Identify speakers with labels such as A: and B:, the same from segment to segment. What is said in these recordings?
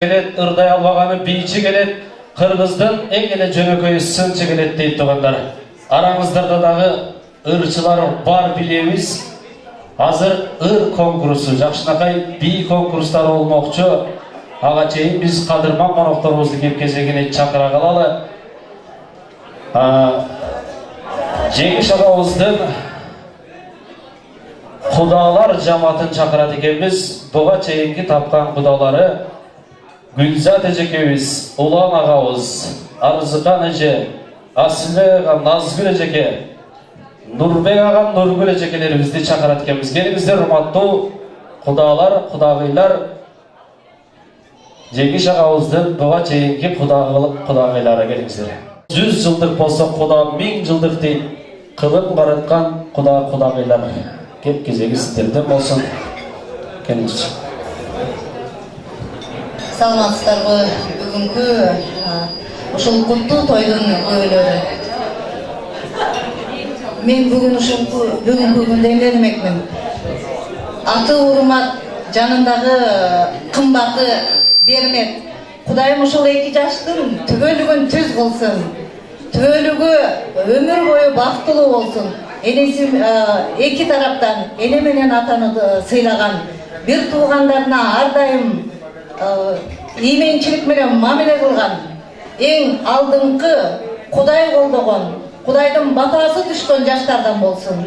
A: Gelet, ırday albağanı biyçi gelet, Kırgız'dan en ele jönököy sınçı gelet deyip tuğanlar. Aramızda dağı ırçılar var bilemiz. Hazır ır konkursu, Jakşınakay bi konkursları olmokçu. Ağa çeyin biz kadırman manoklarımızды kep кезегine çakıra kalalı. Жеңиш агабыздын Кудалар жамаатын чакырат экенбиз. Буга чейинки тапкан кудалары Гүлзат эжекебиз, Улан агабыз, Арзыкан эже, Асылбек ага, Назгүл эжеке, Нурбек ага, Нургүл эжекелерибизди чакырат экенбиз. Келиңиздер, урматтуу кудалар, кудагыйлар. Жеңиш агабыздын буга чейинки кудагыйлары келиңиздер. 100 жылдык болсо куда 1000 жылдык дейт. Кылып бараткан кудагыйлар. Кеп кезеги сиздерден болсун. Келиңиздер.
B: Саламатсыздарбы, бүгүнкү ушул куттуу тойдун күбөлөрү. Мен бүгүн бүгүнкү күндө эмне демекмин? Аты урмат, жанындагы кымбаты бермек. Кудайым ушул 2 жаштын түбөлүгүн түз кылсын. Түбөлүгү өмүр бою бактылуу болсун. Энеси 2 тараптан эне менен атаны сыйлаган, бир туугандарына ар дайым ийменчилик менен мамиле кылган, эң алдыңкы Кудай колдогон, Кудайдын батасы түшкөн жаштардан болсун.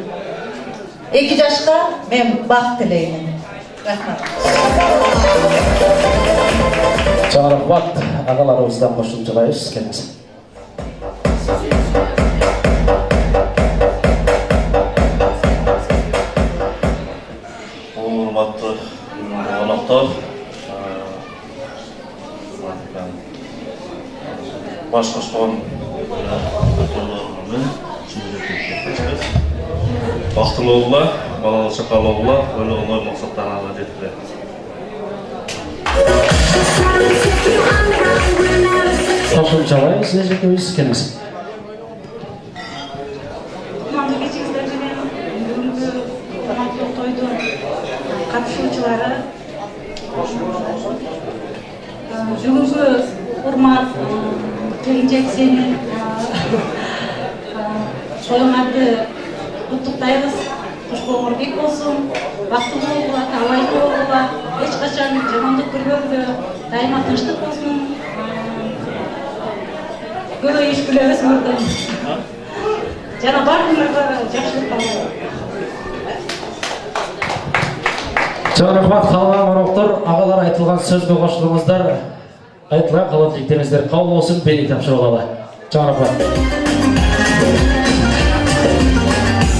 B: 2 жашка мен бак тилеймин. Рахмат.
A: Чаңыракбат агаларыбыздан кошумчалайбыз, келиңиз.
C: Урматтуу коноктор, баш кошкон бактылуу болула, балалуу чакалуу болула, ойлогондой максаттарыңарга жеткиле.
A: Кошумчалайбыз, эжекебиз, келиңиз.
D: Катышуучулары, бүгүнкү урмат келинчек сени тоюңарды куттуктайбыз. Куш коңурбек болсун, бактылуу болгула, талайдуу болгула, эч качан жамандык көрбөгүлө, дайыма тынчтык болсун. Көбөй иш күлөбүз мурдун. Жана баарыңарга жакшылык каалайм.
A: Чоң рахмат, калган коноктор, агалар айтылган сөзгө кошулуңуздар. Айтылган калган тилектериңиздер кабыл болсун, бери тапшырып алалы. Чоң рахмат.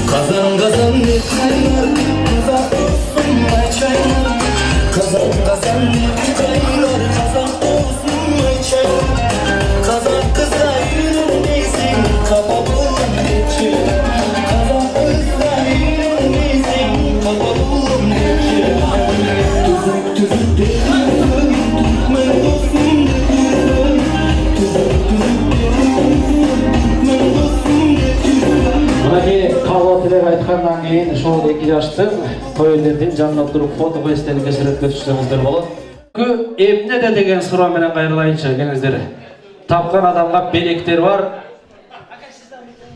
E: Kazan kazan ne kaynar, kazan olsun ay çaylar. Kazan kazan ne kaynar, kazan olsun ay çaylar. Kazan kıza yürümeysin, kapalım geçir. Kazan kıza yürümeysin, kapalım geçir. Tuzak tuzak dedim, tutman olsun dedim. Tuzak tuzak dedim, tutman olsun dedim.
A: Мынакей кабыл тилек айткандан кийин ошол 2 жаштын тойлордун жанына туруп фото эстеликке сүрөткө түшсөңүздөр болот. Эмне де деген суроо менен кайрылайынчы, келиңиздер. Тапкан адамга белектер бар.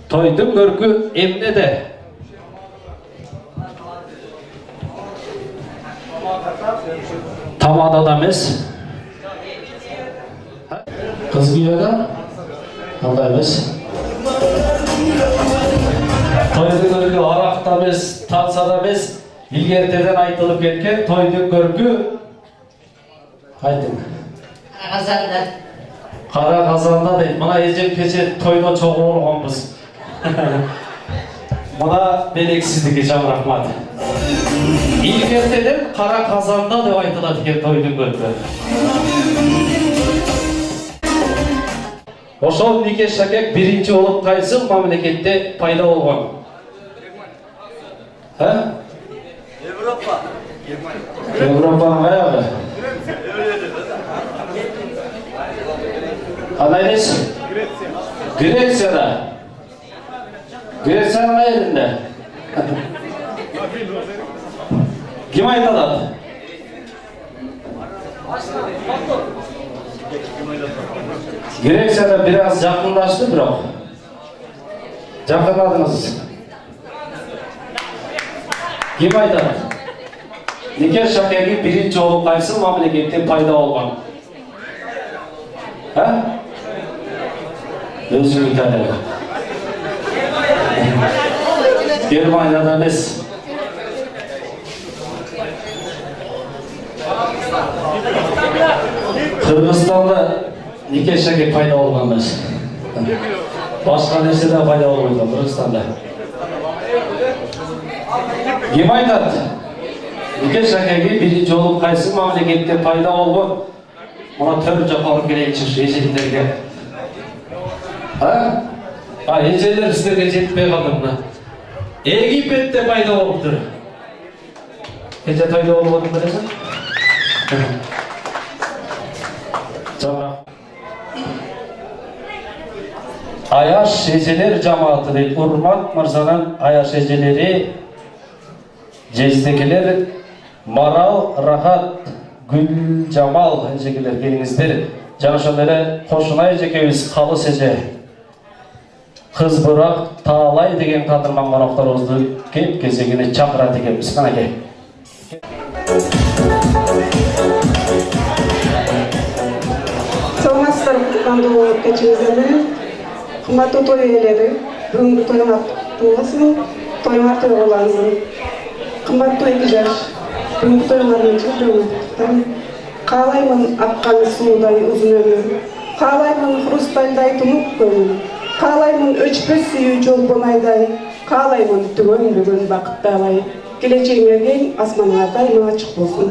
A: Тойдун көркү эмне де? Тамадада эмес. Кыз күйөөдө андай эмес. Тойдун көркү аракта эмес, тансада эмес, илгертеден айтылып кеткен тойдун көркү айтың.
B: Казанда.
A: Кара казанда дейт. Мына эжем кече тойдо чогуу болгонбуз. Мына белексиздикке чоң рахмат. Илгертеден кара казанда деп айтылат экен тойдун көркү. Ошол Нике Шакек биринчи болуп кайсы мамлекетте пайда болгон?
C: Европа.
A: Европанын каягы? Кандай дейсиң? Грецияда. Грeciянын кай жеринде? Ким айталат? Грецияда biraz жақындашты, бірақ жақындадыңыз. Кім айтады? Неке шәкеге бірінші жолы қайсы мемлекеттен пайда болған? Өзің Италияда. Германияда емес. Қырғызстанда неке шәке пайда болған емес. Басқа нәрседе пайда болмайды Қырғызстанда. Кім айтады? Неке шәкеге бірінші жолы қайсы мемлекетте пайда болған? Мұна түрлі жаққа келейікші ежелдерге. Ежелдер сіздерге жетпей қалды мұна. Египетте пайда болып тұр. Кеше пайда болып отыр білесің? Аяш ежелер жамааты дейді. Урмат мырзаның аяш ежелері, жездекелер, Марал, Рахат, Гүл, Жамал ежекелер келіңіздер. Жаңшылары Қошынай ежекеміз қалы seже. Қыз бұрақ Таалай деген қадырман қонақтарымызды кеп кезегіне шақырады екенбіз. Қана кеп.
F: Саламатсыздар, қандығы кәчіңіздерді. Қымбатты той иелері, бүгінгі тойыңа құтты болсын, тойыңа той болғансын. Қымбатты екіжаш, бүгінгі тойыңармен құттықтаймын. Қалаймын аққан судай ұзын өмір, қалаймын хрустальдай тұнық көңіл, қалаймын өчпес сүйі жолпон айдай, қалаймын түгөн бүгін бақытты алай. Келечегіңерген асманға дайыма ашық болсын.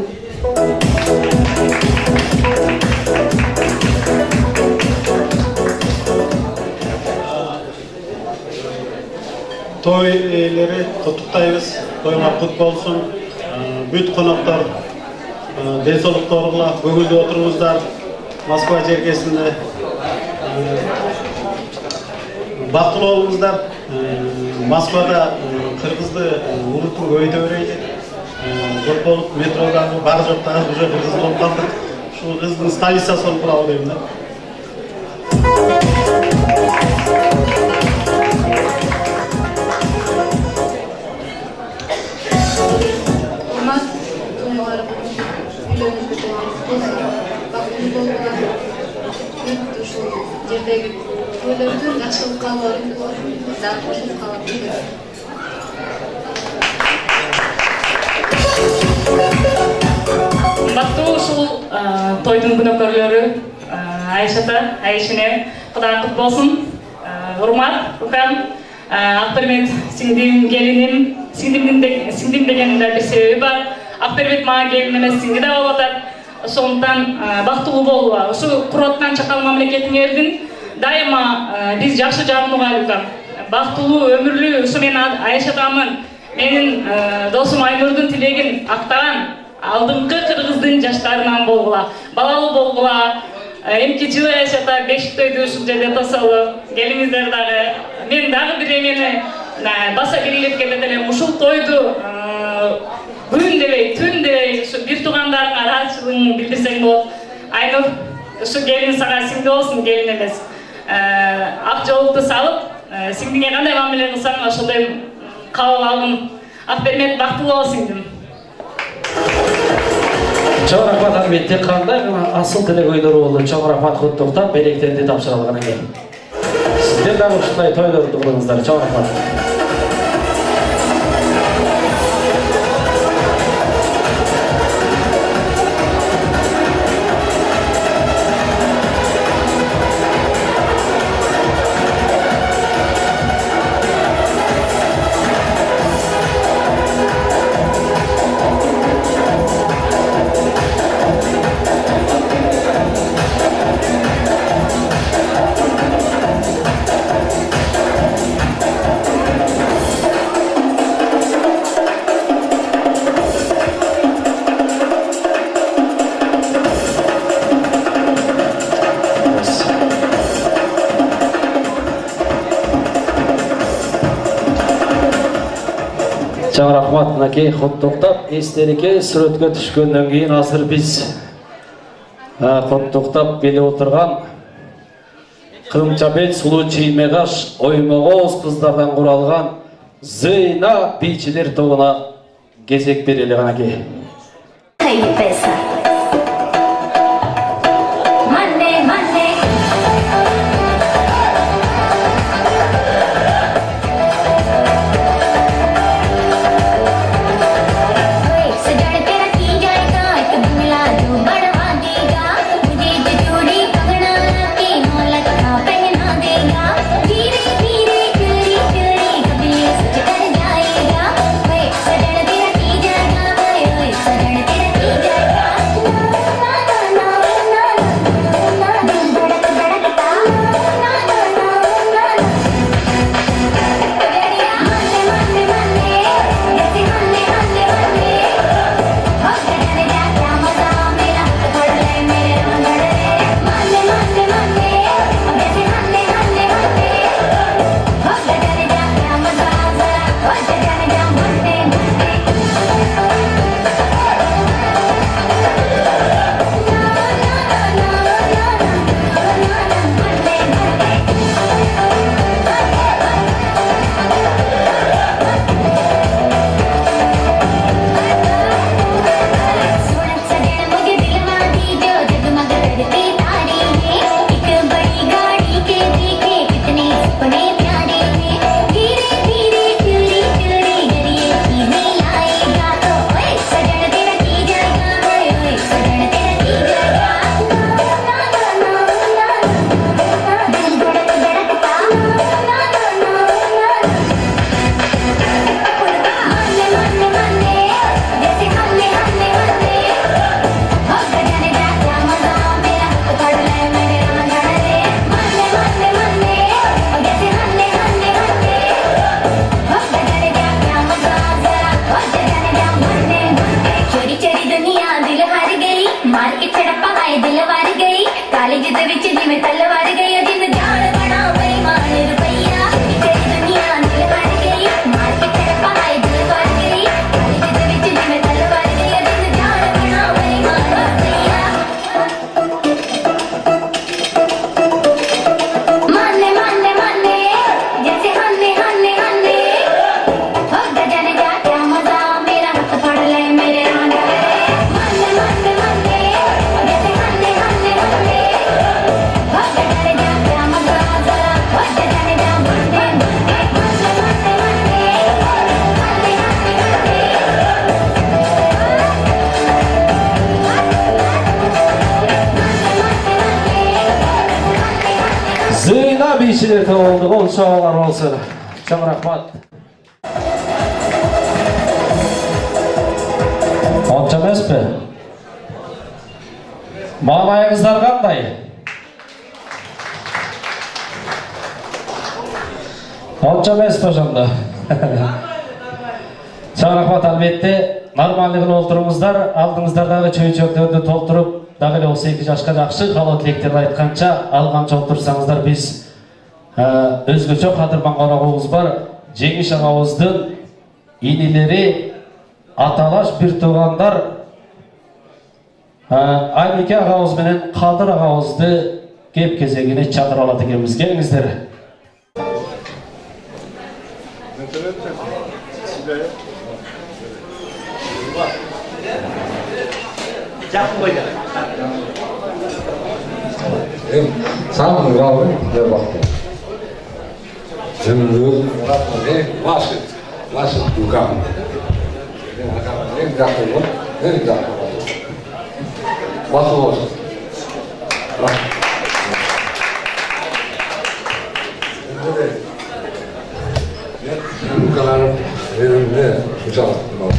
G: Той иелері құттықтаймыз, тойыңар құт болсын. Бүт қонақтар денсаулықтарыңа көңілді отырыңыздар. Москва жергесінде бақытты болыңыздар. Москвада қырғызды ұлытын көйте берейді. Көп болып метродағы бар жоқтағы уже қырғыз болып қалдық. Şu қыздың столицасы болып қалау деймін.
H: Toylardan yaxshilik qilib bizlar qo'shilib qolamiz.
I: Qimmatli ушул тойдун күнөкөрлөрү Айшата, Айшине Кудай кут болсун. Урмат, Рукам, Акпермет, сиңдим, келиним, сиңдим дегенде бир себеби бар. Акпермет мага келин эмес, сиңди да болуп атат. Ошондуктан бактылуу болууга, ушу куруп чакал мамлекетиңердин дайыма биз жакшы жагынууга алып, бактылуу өмүрлүү ушу мен Айшатамын, менин досум Айнурдун тилегин актаган алдыңкы кыргыздын жаштарынан болгула, балалуу болгула. Эмки жылы Айшата Бешиктөйдү ушул жерде тосолу, келиңиздер дагы. Мен дагы бир эмени баса кирилип келет элем, ушул тойду күн дебей, түн дебей, ушу бир туугандарыңа ыраазычылыгыңды билдирсең болот. Айнур, ушу келин сага сиңди болсун, келин эмес. Ак жолукту салып, сиңдиңе кандай мамиле кылсаң, ошондой кабыл алгын. Акпермет, бактылуу бол сиңдим.
A: Чоң рахмат Ахметте, кандай гана асыл тилек ойлору болду. Чоң рахмат куттуктап, белектерди тапшырылгандан кийин. Сиздер дагы ушундай тойлорду кылыңыздар. Чоң рахмат. Чоң рахмат, мынакей куттуктап, эстерикке сүрөткө түшкөндөн кийин азыр биз куттуктап келип отурган Кымчабек Сулуу Чиймегаш оймогоз кыздардан куралган Зыйна бийчилер тобуна кезек берели канакей. Zıйна бийчилер тобу болду, чоңолор болсун. Чоң рахмат. Онча эмеспи? Маанайыңыздар кандай? Онча эмеспи ошондо? Чоң рахмат, албетте. Нормалдыгын олтуруңуздар, алдыңыздардағы чөйчөктөрдү толтуруп, дагы эле 32 жашка жакшы калоо тилектерди айтканча алганча отурсаңыздар, биз өзгөчө кадырман коногубуз бар. Жеңиш агабыздын инилери, аталаш бир туугандар Айбеке агабыз менен Кадыр агабызды кеп кезегине чакырып алат экенбиз. Келиңиздер.
J: Самый главный для вас. Землю, ваши руками. Возможно. Руками verimli çalıştım.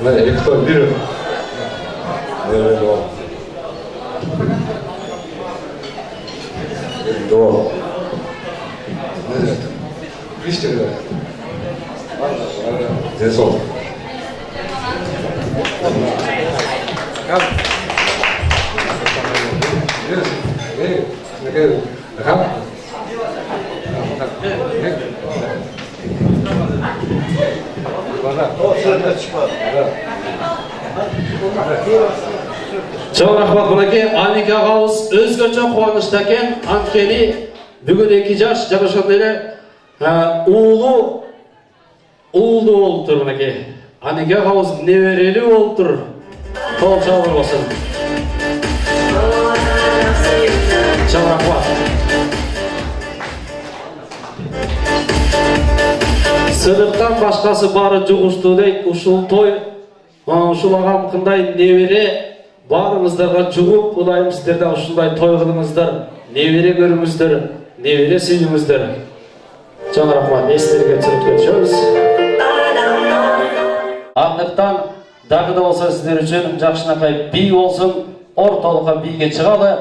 J: Ne ektor bir nerede o? Doğru. Ne dedim? İşte öyle. Ne sor? Kam? Yes. Hey, ne kadar? Kam? O sırada çıkar.
A: Çok rahmat Bunaке, Anik ağabeyimiz özgöçe kuvanışta eкен, antkeni bugün 2 yaş, jana ошондой эле уулу болуп тур Bunaке. Anik ağabeyimiz nebereli болуп тур. Kol çabuk olsun. Çok rahmat. Сыдыктан башкасы бары жугуштуудай ушул той, ушулага кандай небере барыңыздарга жугуп, Кудайым сиздерден ушундай той кылыңыздар, небере көрүңүздөр, небере сүйүңүздөр. Чоң рахмат, эстерге түсүрүп өтүшөбүз. Андыктан дагы да болсо сиздер үчүн жакшынакай бий болсун, ортолукка бийге чыгалы.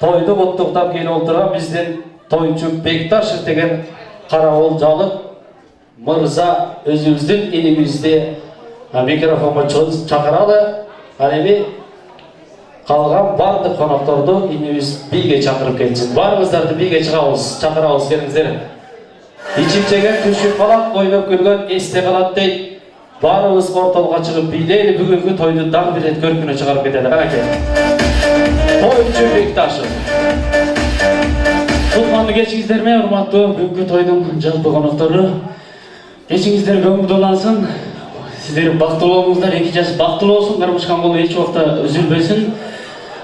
A: Тойду куттуктап келип отурган биздин тойчу Бекташев деген карабул жалып мырза өзүбүздүн инибизди микрофонго чакыралы. Ал эми калган бардык конокторду инибиз бийге чакырып кетсин. Барыңыздарды бийге чакырабыз, келиңиздер. Ичип жеген түшүп калат, ойноп көргөн эсте калат дейт. Барыбыз ортолукка чыгып бийлейли, бүгүнкү тойду дагы бир рет көркүнө чыгарып кетели. Канакей. Тойчу Бекташев. Кутманды кечиңиздерме, урматтуу бүгүнкү тойдун жалпы коноктору. Кечиңиздер көңүлдүүлансын. Сиздер бактылуу болуңуздар, 2 жаш бактылуу болсун, кармышкан болуп эч убакта үзүлбөсүн.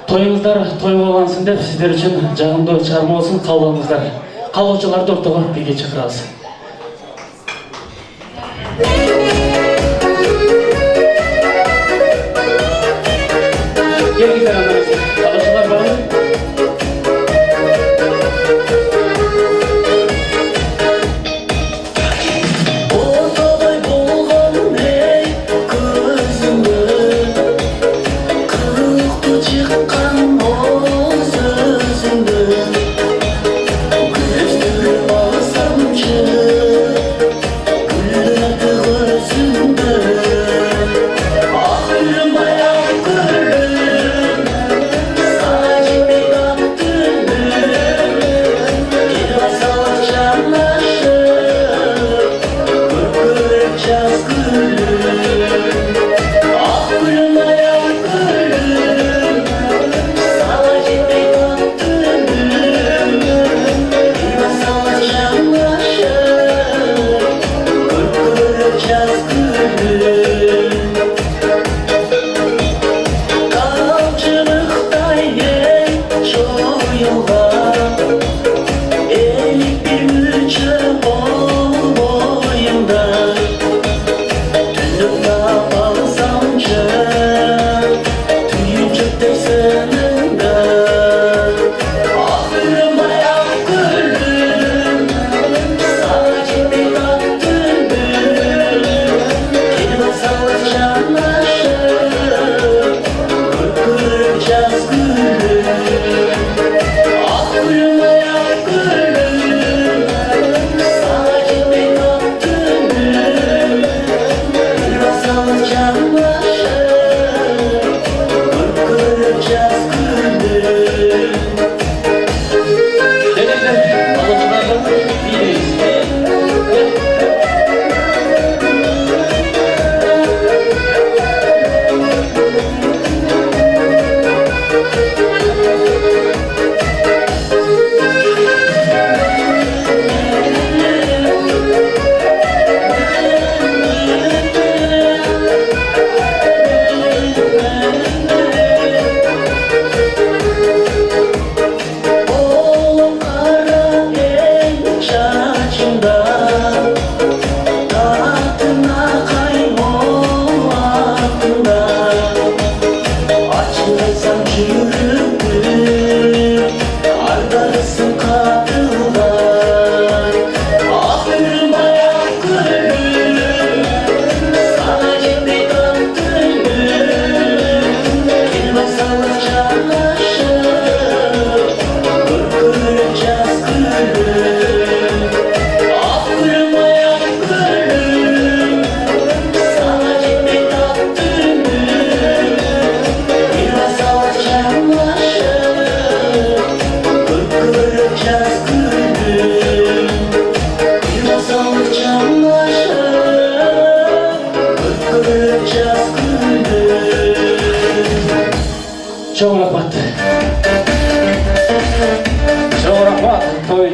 A: Тоюңуздар той болгонсун деп сиздер үчүн жагымдуу чыгарма болсун, калбаңыздар. Калуучуларды ортого бийге чакырабыз. Келиңиздер андан калуучулар барбы?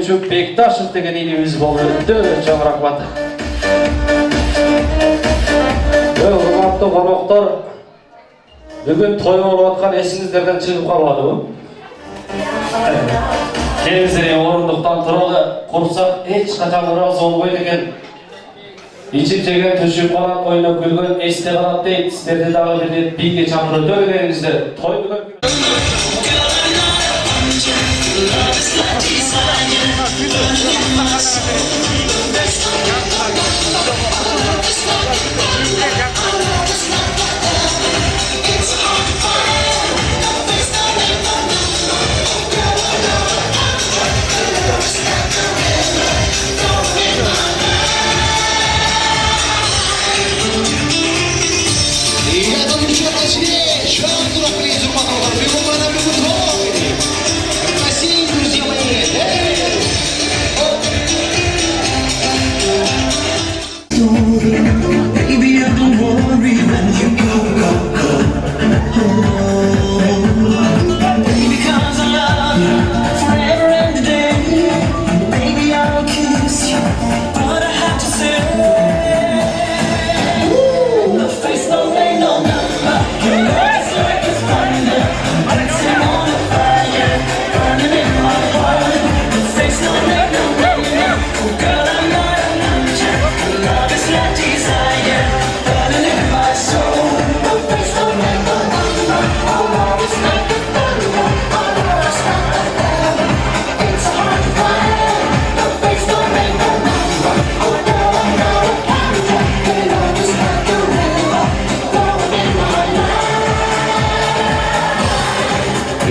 A: Тойчук Бекташев деген инебиз болуп өттү. Чоң рахмат. Урматтуу коноктор, бүгүн той болуп аткан эсиңиздерден чыгып калбадыбы? Кеңизире орундуктан туралы курсак эч качан ыраазы болбойт экен. İçip çeken түшүп калат, ойноп күлгөн эсте калат дейт. Сиздерди дагы бир рет бийге чакырып дөгөнүңүздер. Той бүгүн
E: Baby, I don't worry when you go. Baby, 'cause I love you forever and a day. Baby, I'll kiss you, but I have to say, the face don't make no number. Your eyes like a thunder, dancing on a fire, burning in my heart. The face don't make no number. Oh, girl, I'm not a hunter. Love is like desire, burning in my soul. The face don't make no number. Oh, love is like a thunder. Oh, love is like a thunder. It's hard to find. The face don't make no number. Oh, girl, I'm not a hunter. Your love is like a river, flowing in my life.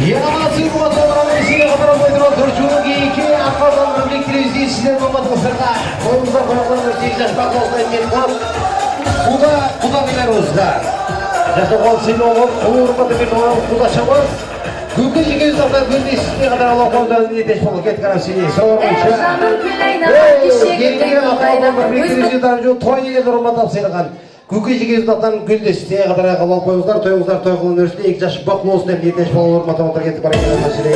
K: Яңасы Урматтың есіне қатар қойдырған түршуы кейке ақпардан мемлек телевизиясынан Урматтың сырға қойымыздар қонақтарының 8 жас бақылауыздан мен қылып құдағиларымыздар жасауған сыйлы олып Урматтың мен құдашауыз күнгі жекеуіздерді күнде есіне қатар алау қондарын етеш болу кет қарасыне соғырмайша кейінге ақпардан мемлек телевизиядан жол той егеді Урматтың сыйлыған Күкі жегеуізден гүлдесіне қадыра қалал қойыңыздар, тойыңыздар той қылын өрісіне 2 жас бақылы осынен етеш болу Урматтың отыр кетіп бар екен мәселе.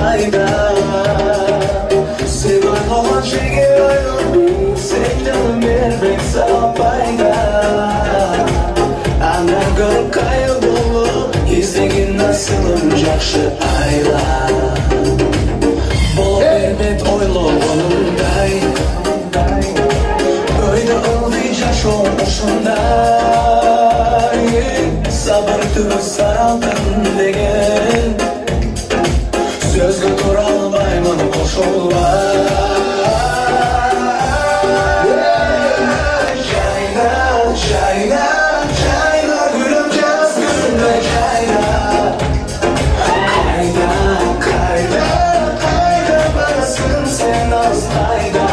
E: kayda Sen aylanan şeyge ayrılmayın Sen canım vermek sana fayda Ana görüp kaybolup İzlegin nasılım jakşı ayla Bol berbet oyloğunumday Öyle oldu jaş olmuşunday Sabır tübü saraldın degen Sözgü dur almayman koşulma Çayna, çayna, çayna Gülüm caz gülümde çayna Kayda, kayda, kayda Barasın sen az kayda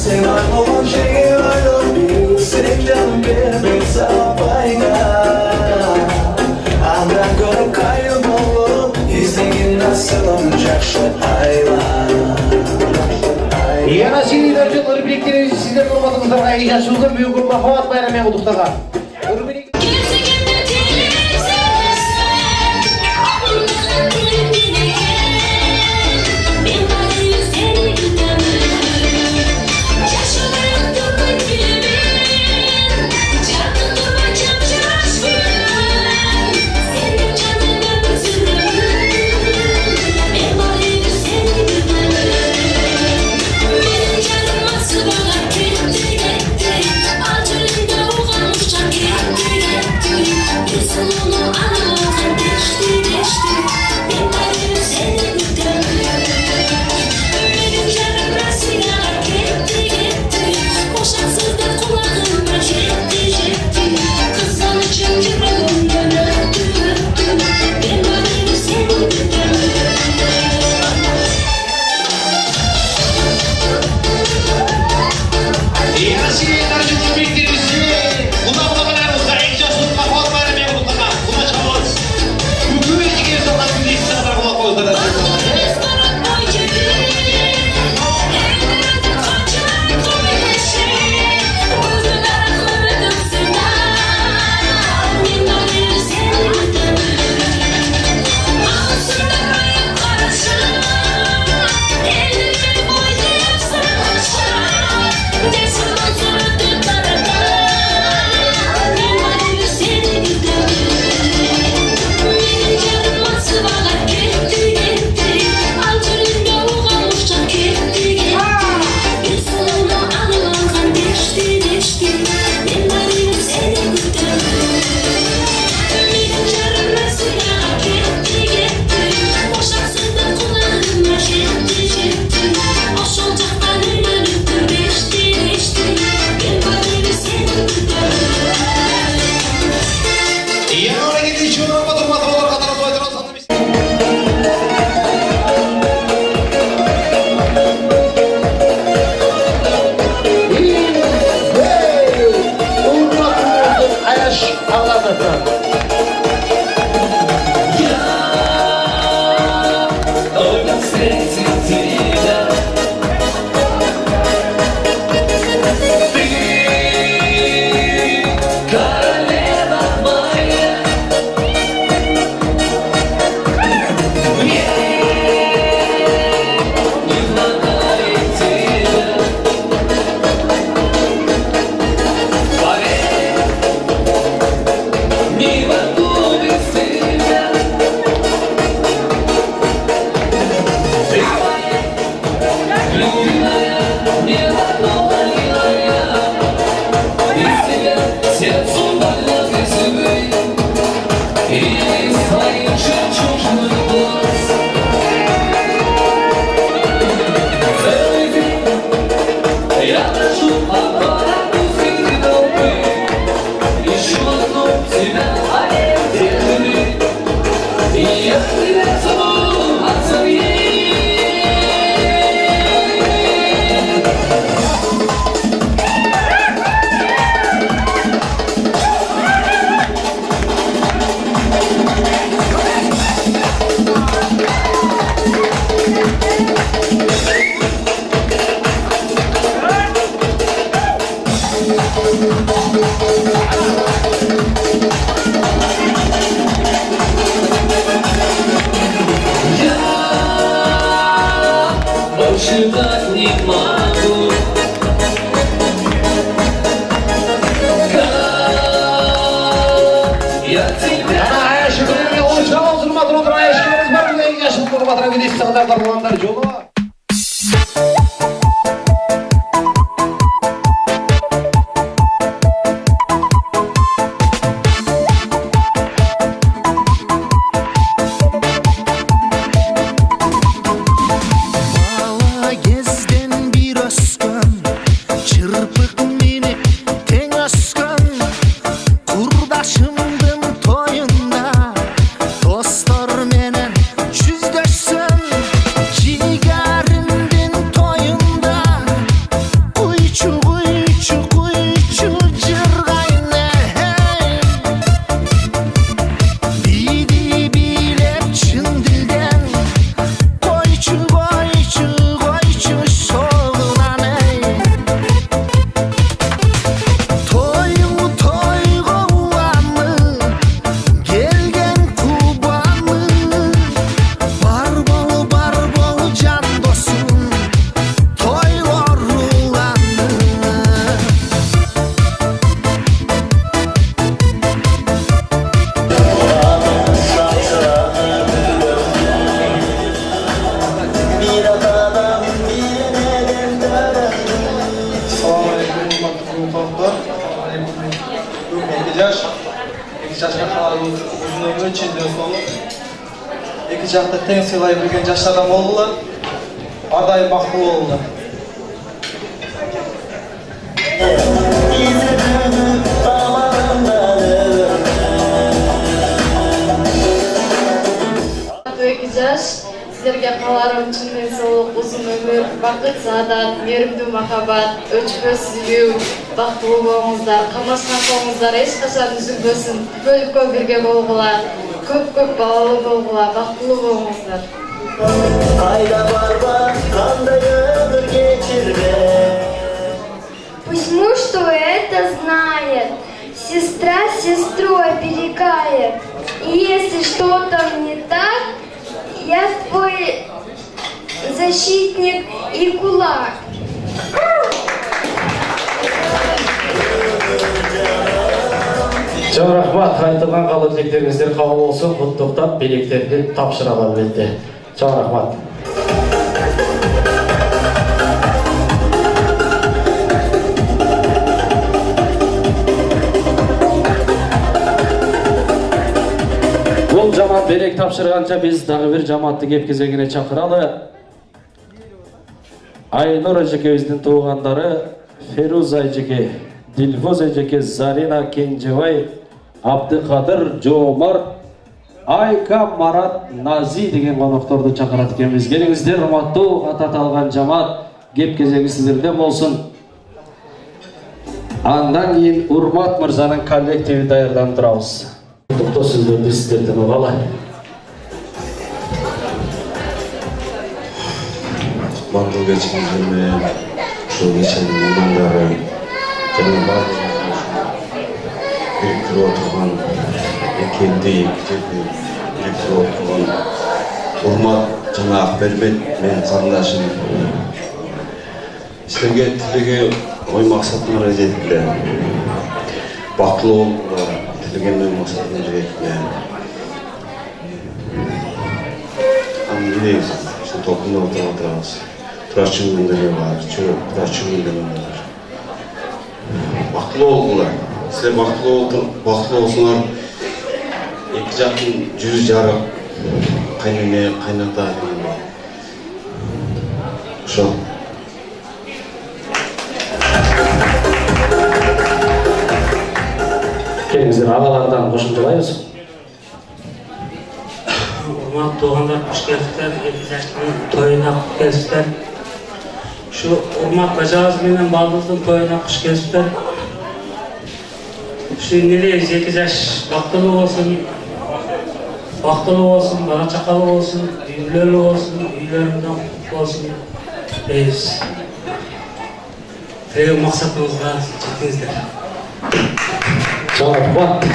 E: Sen aymaman şeyi ayrılmayın Sen canım vermek sana fayda Anda görüp kaybolup İzlegin nasılım jakşı ayla
K: Yana seyirciler yılları birlikte sizler olmadığınızda yaşınızda büyük bir mahavat bayramı olduktaga.
E: Acılında uğramış чувак не могу. Я тебя...
K: Şükürler olsun, olsun, matron oturmaya eşkimiz var. Güzel yaşım kuru matron gidişti kadar darbulanlar yolu.
L: Bala gezden bir askan, çırpık minip ten askan, kurdaşımdın toyunda, dostlar menen yüzleşsem, ciğerimdin toyunda, kuyçu kuyçu kuyçu cırgayne hey. Bidi bilep çın dilden, koyçu koyçu koyçu soğunan ey. Toyum toy kovamı, gelgen kubamı, bar bol can dostum, toy orulanı.
M: Екі жашқа қаланың ұзын өмірі чемпион болып, екі жақты тең сыйлай білген жас адам болдылар, адай бақытты болды.
H: Екі жаш, сіздерге қаларым шын денсаулық, ұзын өмір, бақыт, саадат, мейірімді махаббат, өчпөс сүю, бақыттылы болыңыздар, қамасқан қолыңыздар ешқашан үзілбесін, бөлікке бірге болғыла, көп балалы болғыла, бақыттылы болыңыздар.
E: Айда барба, қандай өмір кечірме.
N: Пусть муж твой это знает, сестра сестру оберегает. И если что-то не так, я твой защитник и кулак.
A: Çok rahmat, қайтылған қалып тілектеріңіздер қабыл болсын, құттықтап билеттерді тапсыра алды. Çok rahmat. Бұл жамат берек тапшырғанша біз дағы бір жаматты кеп кезегіне шақыралы. Айнұр әжекебіздің туғандары Феруз әжеке, Дилфоз әжеке, Зарина Кенжебай, Абдықадыр, Жомар, Айка, Марат, Нази деген қонақтарды шақырады екенбіз. Келіңіздер, ұрматту атат алған жамат кеп кезегі сіздерден болсын. Андан кейін Урмат мырзаның коллективі даярдан тұрамыз. Құттықтау сөздерді сіздерден оғалай.
O: Құтманның geçкен жермен, şu geçen мамандары, және біріктіріп отырған, екенді жерде біріктіріп отырған Урмат жаңа Ақбербет мен қарындашым. Сіздерге тілеге ой мақсатына жетті. Бақытты болыңыздар. Тілеген ой мақсатына жетті. Аминейіз. Şu toplumda oturmadığımız Turaç'ın gündemi var, Turaç'ın gündemi var. Bakılı oldular. Size bakılı olsunlar. İki jakın yüz jarık kaynana kaynata. Şu.
A: Kendinizin ağalardan koşuncalayız.
P: Urmat doğanlar hoş geldikler, Elizash'ın toyuna gelsinler. Şu Urmat Kacağız menen Baldız'ın toyuna hoş geldikler. Şu nereye 8 yaş baktılı olsun, bana çakalı olsun, düğünlerli olsun, üylerinden kutlu olsun deyiz. Ve maksatımızda çekinizler.
A: Çok bak,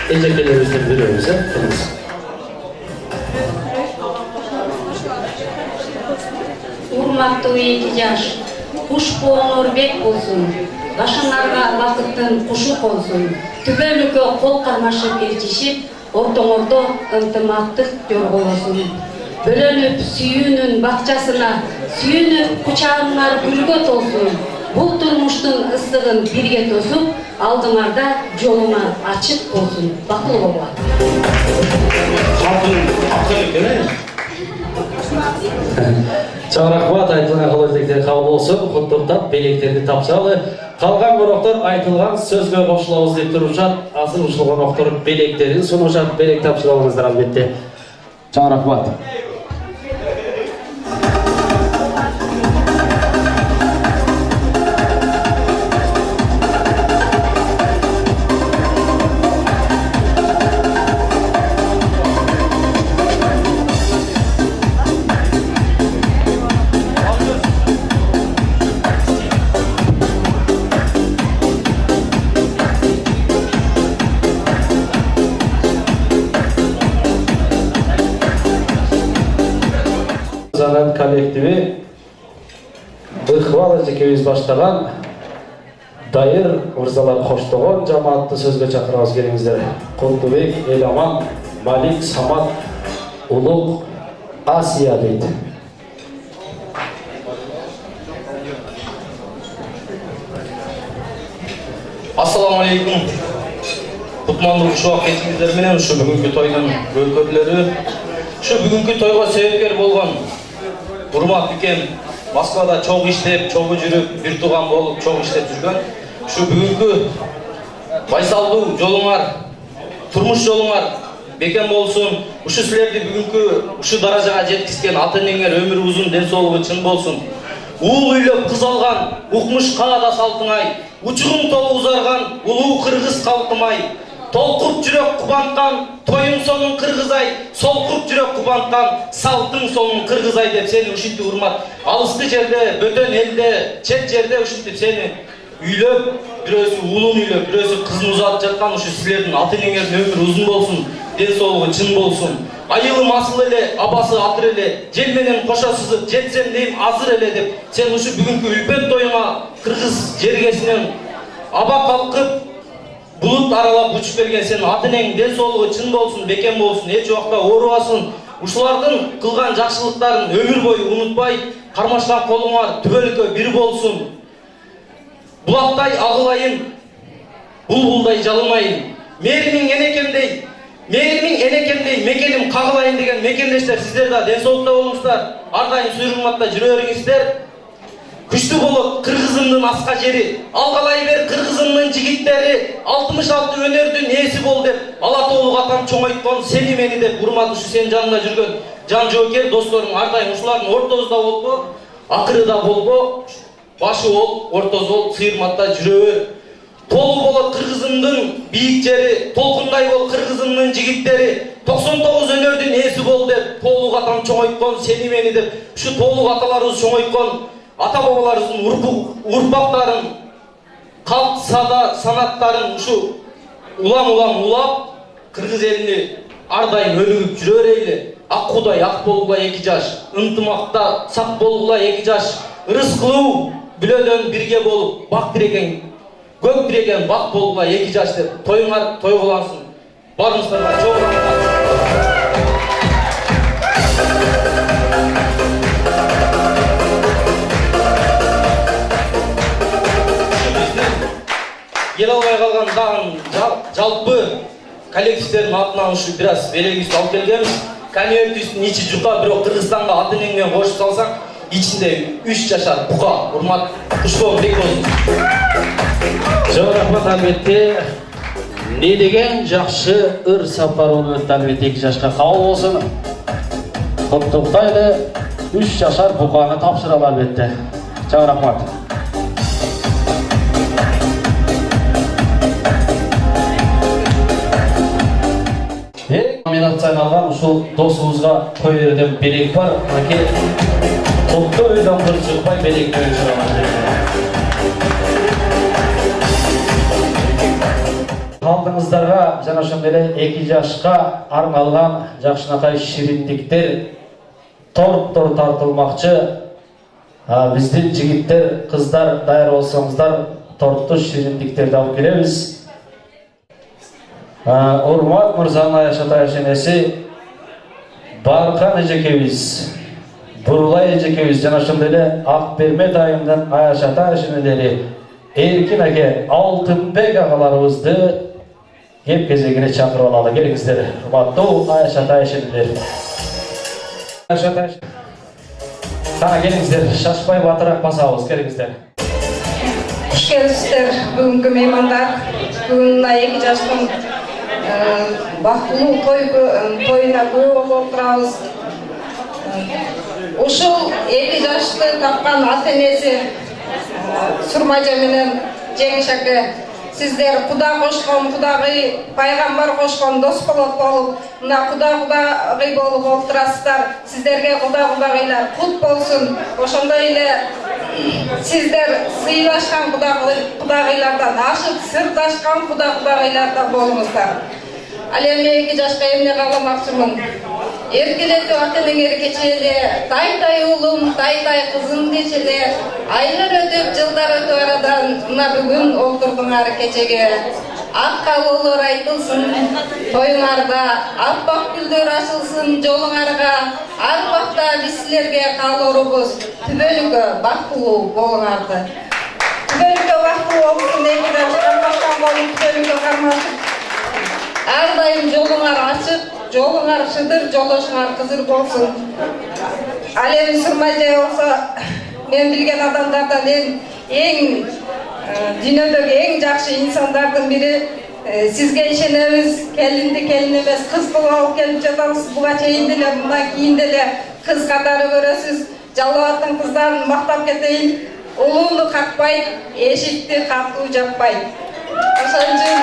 A: ecekelerimizden birimize tanısın.
D: урматтуу 2 жаш. Куш болоңор бек болсун. Башыңарга бакыттын кушу консун. Түбөлүккө кол кармашып ээрчишип, ортоңордо ынтымактык жорголосун. Бөлөнүп сүйүүнүн бакчасына, сүйүүнүп кучагыңар гүлгө толсун. Бул турмуштун ысыгын бирге тосуп, алдыңарда жолуңар ачык болсун. Бактылуу болгула.
A: Чоң рахмат, айтылған кылычтектер кабыл болсун. Куттуктап белектерди тапшыралы. Калган коноктор айтылган сөзгө кошулабыз деп турушат. Азыр ушул коноктор белектерин сунушат. Белек тапшырабыңыздар албетте. Чоң рахмат. Zanat kollektivi Бырхвал эжекебиз баштаган дайыр мырзалар коштогон жамаатты сөзгө чакырабыз, келиңиздер. Култубек, Эламан, Малик, Самат, Улук, Асия дейт.
Q: Ассаламу алейкум. Кутмандуу ушуак кетиңиздер менен ушу бүгүнкү тойдун көркөтлөрү, ушу бүгүнкү тойго себепкер болгон урмат бикем Москвада чоң иштеп, чогуу жүрүп, бир тууган болуп, чоң иштеп жүргөн. Ушу бүгүнкү байсалдуу жолуңар, турмуш жолуңар бекем болсун. Ушу силерди бүгүнкү ушу даражага жеткизген ата-энеңер өмүрү узун, ден соолугу чын болсун. Уул үйлөп кыз алган, укмуш каада салтыңай, учугуң толу узарган, улуу кыргыз калкымай. Толкуп жүрөк кубанткан, тоюң сонун кыргызай, солкуп жүрөк кубанткан, салтың сонун кыргызай деп сени ушинтип урмат. Алыскы жерде, бөтөн элде, чет жерде ушинтип сени үйлөп, бирөөсү уулун үйлөп, бирөөсү кызын узатып жаткан ушу силердин ата-энеңердин өмүрү узун болсун, ден соолугу чын болсун. Айылы масыл эле, абасы атыр эле, жел менен кошо сызып, жетсем дейм азыр эле деп, сен ушу бүгүнкү үлпет тоюңа кыргыз жергесинен аба калкып булут аралап учуп келген сенин ата-энең ден соолугу чын болсун, бекем болсун, эч убакта оорубасын. Ушулардын кылган жакшылыктарын өмүр бою унутпай, кармашкан колуңар түбөлүккө бир болсун. Булактай агылайын, булбулдай жалынайын. Мээримиң энекемдей мекеним кагылайын деген мекендештер, сиздер да ден соолукта болуңуздар. Ар дайым суйрулматта жүрө бериңиздер. Күчтүү болот кыргызымдын аска жери, алгалай бер кыргызымдын жигиттери, 66 өнөрдүн ээси бол деп, ала тоолук атам чоңойткон сени мени деп, урмат ушу сенин жаныңда жүргөн жан жоокер досторум ар дайым ушулардын ортосунда болбо, акырыда болбо, башы бол, ортосу бол, сыйырматта жүрө бер. Толу болот кыргызымдын бийик жери, толкундай бол кыргызымдын жигиттери, 99 өнөрдүн ээси бол деп, тоолук атам чоңойткон сени мени деп, ушу тоолук аталарыбыз чоңойткон ата-бабаларыбыздын урпактарын, калк санаттарын ушу улам улап, кыргыз элини ар дайым өнүгүп жүрө берели. Ак кудай ак болгула 2 жаш, ынтымакта сак болгула 2 жаш, ырыс кылуу бүлөдөн бирге болуп, бак тиреген, көк тиреген бак болгула 2 жаш деп, тоюңар тойгулансын. Барыңыздарга чоң рахмат. Ел албай калган дагы жалпы коллективдердин атынан ушу бир аз белегибизди алып келгенбиз. Конвертибиздин ичи жука, бирок Кыргызстанга ата-энең менен кошуп салсак, ичинде 3 жашар бука. Урмат, куштоо бек болсун.
A: Чоң рахмат, албетте. Не деген жакшы ыр сапар болуп өттү, албетте 2 жашка кабыл болсун. Куттуктайлы 3 жашар буканы тапшыралы, албетте. Чоң рахмат. Номинацияны алган ушул досубузга кой берден белек бар. Аке топтоо өйдөн кыр чыкпай белекти өчүрөт. Алдыңыздарга жана ошондой эле 2 жашка арналган жакшынакай шириндиктер, торттор тартылмакчы. Биздин жигиттер, кыздар даяр болсоңуздар, тортту шириндиктерди алып келебиз. Урмат мырзанын Айшата энеси Баркан эжекебиз, Бурулай эжекебиз жана ошондой эле Акбермет айымдын Айшата энелери Эркин аке, Алтынбек агаларыбызды кеп кезегине чакырып алалы. Келиңиздер, урматтуу Айшата энелер. Айшата Кана келиңиздер, шашпай батыраак басабыз, келиңиздер.
B: Куш келипсиздер, бүгүнкү меймандар. Бүгүн мына 2 жаштын бактылуу тоюна күбө болуп отурабыз. Ушул 2 жашты тапкан ата энеси Сурмажа менен Жеңиш аке, сиздер Куда кошкон, Кудагый, пайгамбар кошкон дос болуп, мына Кудагый болуп отурасыздар. Сиздерге Кудагыйлар кут болсун. Ошондой эле сиздер сыйлашкан Кудагыйлардан ашык сырдашкан Кудагыйлардан болуңуздар. Ал эми 2 жашка эмне кааламакчымын. Эркелетип ата-энеңер кечеле, тай уулум, тай кызым кечеле, айлар өтүп, жылдар өтүп арадан мына бүгүн олтурдуңар кечеге. Ак кабылдар айтылсын, тоюңарда, аппак гүлдөр ачылсын жолуңарга, ар бакта биз силерге каалоорубуз, түбөлүккө бактылуу болуңарды. Түбөлүккө бактылуу болуңузун, эки жаштан болуп түбөлүккө кармашып, ар дайым жолуңар ачык, жолуңар шыдыр, жолдошуңар кызыр болсун. Ал эми Сурмажа болсо, мен билген адамдардан эң дүйнөдөгү эң жакшы инсандардын бири. Сизге ишенебиз, келинди келин эмес, кыз кылып алып келип жатабыз. Буга чейин деле, мындан кийин деле кыз катары көрөсүз. Жалал абадтын кыздарын мактап кетейин. Улууну какпайт, эшикти катуу жаппайт. Ошон үчүн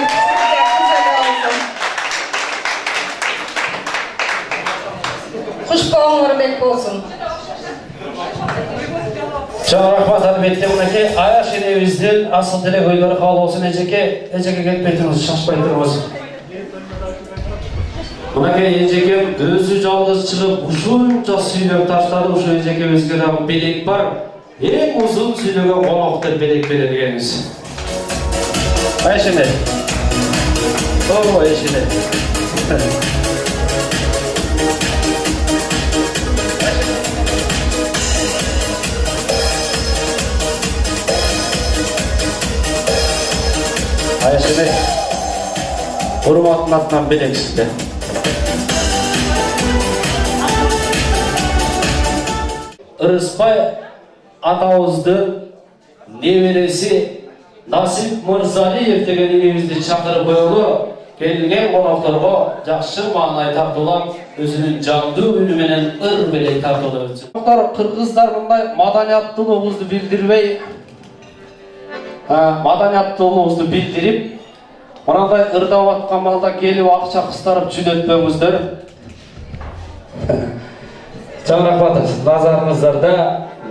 B: кушпооңор бек болсун.
A: Чоң рахмат албетте мынакей Аяш энебиздин асыл тилек ойлору кабыл болсун. Эжеке кетпей туруңуз, шашпай туруңуз. Мынакей эжекем өзү жалгыз чыгып ушунча сүйлөп таштады. Ушу эжекебизге дагы белек бар. Эң узун сүйлөгөн конок деп белек берет экенбиз. Аяш эне. Аяш эне. Аяш эне, урматтын атынан белек сизге. Ырыспай атабыздын небереси Насип Мырзалиев деген энебизди чакырып коелу. Келген конокторго жакшы маанай тартуулап, өзүнүн жандуу үнү менен ыр белек тартуулап өтсүн. Кыргыздар мындай маданияттуулугубузду билдирбей, маданияттуулугубузду билдирип, мындай ырдап аткан балда келип акча кыстарып жүдөтпөңүздөр. Чоң рахмат. Назарыңыздарда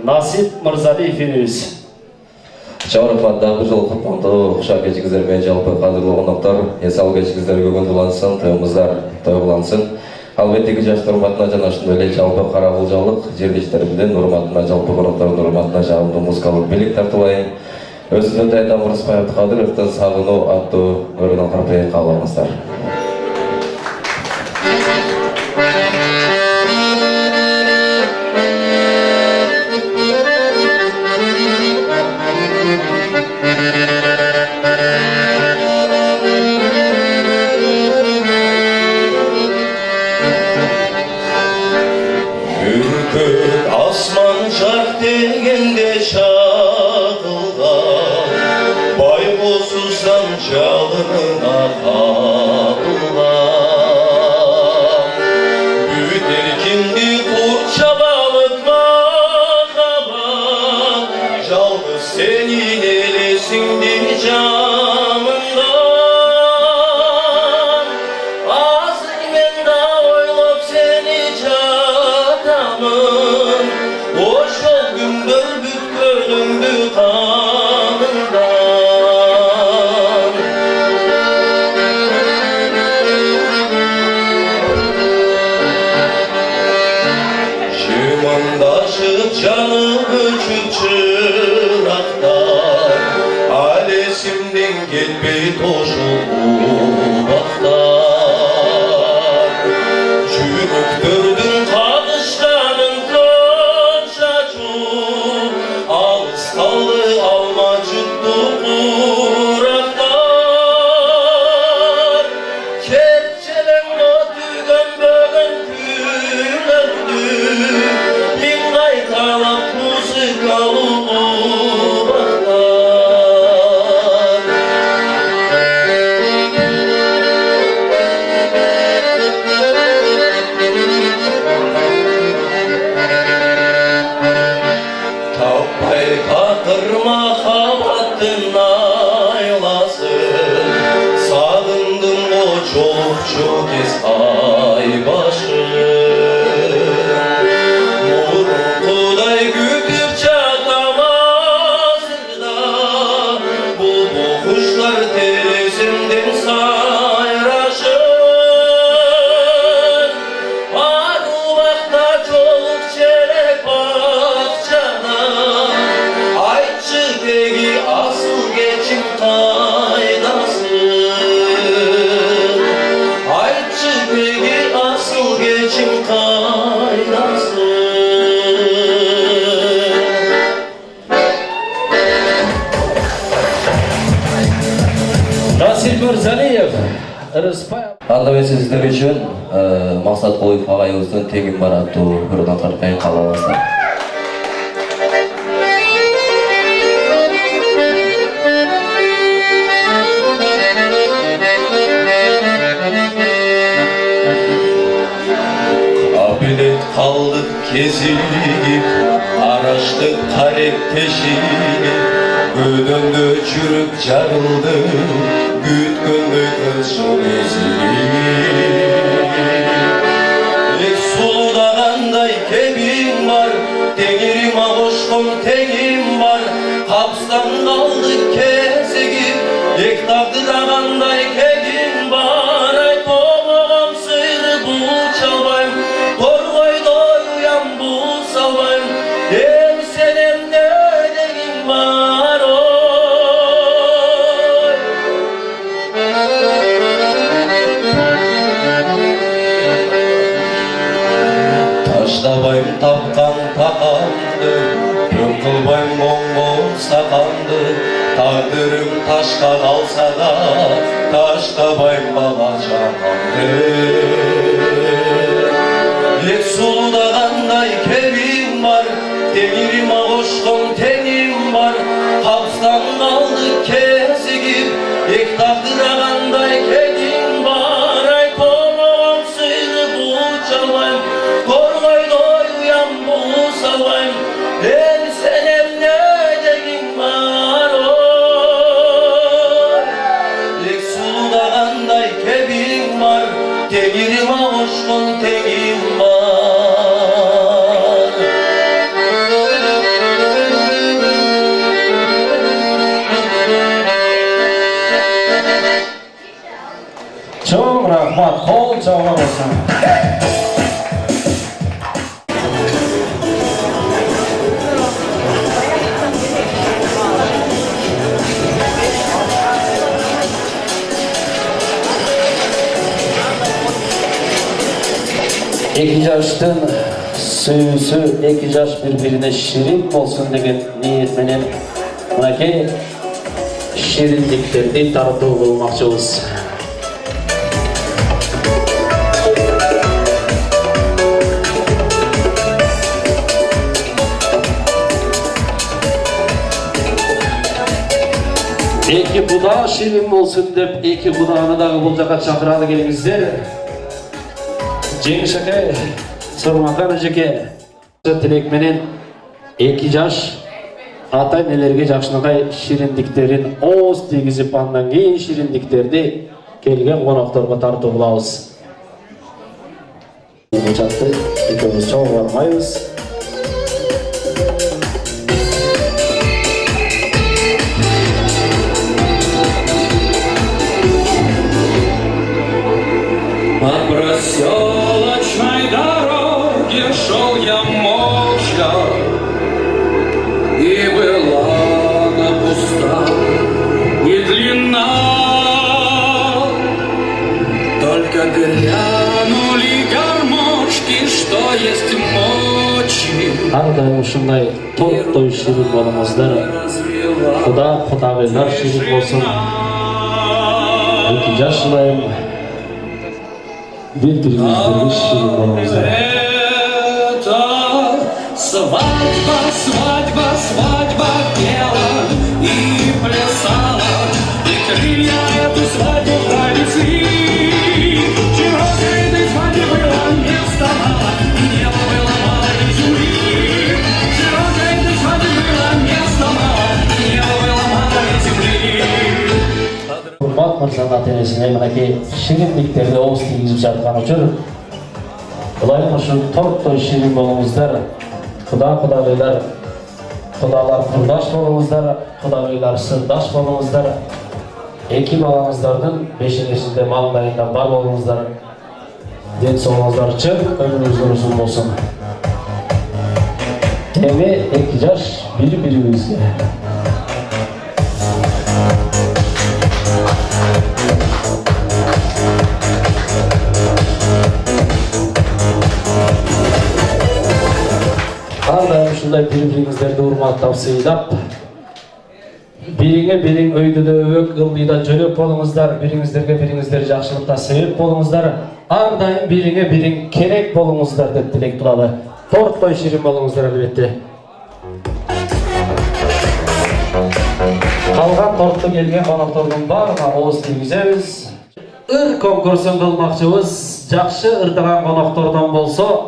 A: Насип Мырзалиев энебиз.
R: Чоң рахмат. Дагы бир жолу куттуктоо кушак кечиңиздер менен жалпы кадырлуу коноктор. Эс алуу кечиңиздер көңүлдүүлансын, тоюңуздар тойлансын. Албетте 2 жаштын урматына жана ошондой эле жалпы карабулжалык жерлештеримдин урматына, жалпы коноктордун урматына жагымдуу музыкалык белек тартуулайм. Өзүнүн Тайдан Мурзбаев Кадыровдун Сагынуу аттуу өргөн карпайын каалаңыздар.
L: Asman şark degende şakılgan, baybolsuzdan жалынына табылған. Büyüt erkindi kurt çabalık makabat, жалғыз senin elesindi canından. Azık men da oylap seni catamın, boş ol gündür büt gönlümdü kanından. Şıman Muңдашып жаным өчүп чырактар ал эсимден кетпей тошуп убактар жүрөктөрдүн кагышканын көк чачуу алыс калды алма жутту курактар кечелең өтүгөн бөгөн күнөрдү миң кайталап музыкалуу махаббаттын айласын сагындым го чокчу кез ай башын мурункудай күтүп жатам азырда бул куштар тереземден сайрашын ар убакта жолук желек бакчада айтчы теги асыл кечим кайдасың айтчы теги асыл кечим кайдасың
A: Расил Мырзалиев, Рыспай.
R: Анда мен сіздер үшін Мақсат Қойып ағайымыздың тегін бар атты бір атарқайын қалаласыздар.
L: Кабилет калдык кезигип араштык карек тешигип көдөндө жүрүп жарылды күткөндөй кылчын эзигип эк сулудагандай кебиң бар теңирима кошкон теңим бар капстан калды кезигип эк тагдырагандай кегиң бар айтпогом сыйры бул чалбайм торгойдой уям бул салбайм эм сен эмне дегиң бар ой таштабайм тапкан такамды күн кылбайм моңгол сакамды тагдырым ташка калса да таштабайм бала чакамды эк сулудагандай кебиң бар теңирима кошкон теңим бар капстан калды кезигип эк тагдырагандай кегиң бар айтпогом сыйры бул чалбайм торгойдой уям бул салбайм эм сен эмне дегиң бар ой эк сулудагандай кебиң бар теңирима кошкон теңим бар
A: Çok rahmat, kol çaba olsun. İki yaştın suyusu, iki yaş birbirine şirin olsun деген niyetmenen mınaki şirinliklerdi tartı bulmakçıyız. Eki budağı şirin olsun dep, eki budağını da bu jaka çakıradı gelingizler. Cengiz aka, Sormakan ajake tilek menen eki yaş ata nelerge жакшынакай şirindiklerin oz tegizip andan keyin şirindiklerdi kelgen konaklarga tartып bulabыз. Bu çatты ekөөбүз чоң бармайбыз.
E: По проселочной дороге шел я молча. устал, не длинна. Только грянули гармошки, что есть мочи.
A: Ардайым ушундай той ширин болуңуздар. Кудагыйлар ширин болсун. Эки жашылайым бири-бириңиздерге ширин болуңуздар.
E: Свадьба, свадьба, свадьба пела и плясала, и крылья эту свадьбу пронесли. Широкой этой свадьбе было место мало, и небо было мало и земли. Широкой этой свадьбе было место мало, и небо было мало и земли.
A: Урмат мырзанын ата-энесине мынакей шириндиктерди ооз тийгизип жаткан учур ылайым ушу тортой ширин болуңуздар. Кудагыйлар, кудалар курдаш болуңуздар, кудагыйлар сырдаш болуңуздар. Эки балаңыздардын бешенесинде маңдайында бар болуңуздар. Ден соолуңуздар чып, өмүрүңүздөр узун болсун. Эми эки жаш бири-бирибизге. Ардайым ушундай бири-бириңиздерди урматтап сыйлап, бириңе бириң өйдөдө өбөк кылмыйда жөлөк болуңуздар, бириңиздерге бириңиздер жакшылыкта себеп болуңуздар, ардайым бириңе бириң керек болуңуздар деп тилек кылалы. Тортой ширин болуңуздар албетте. Калган тортто келген коноктордун баарына ооз тийгизебиз. Ыр конкурсун кылмакчыбыз, жакшы ырдаган коноктордон болсо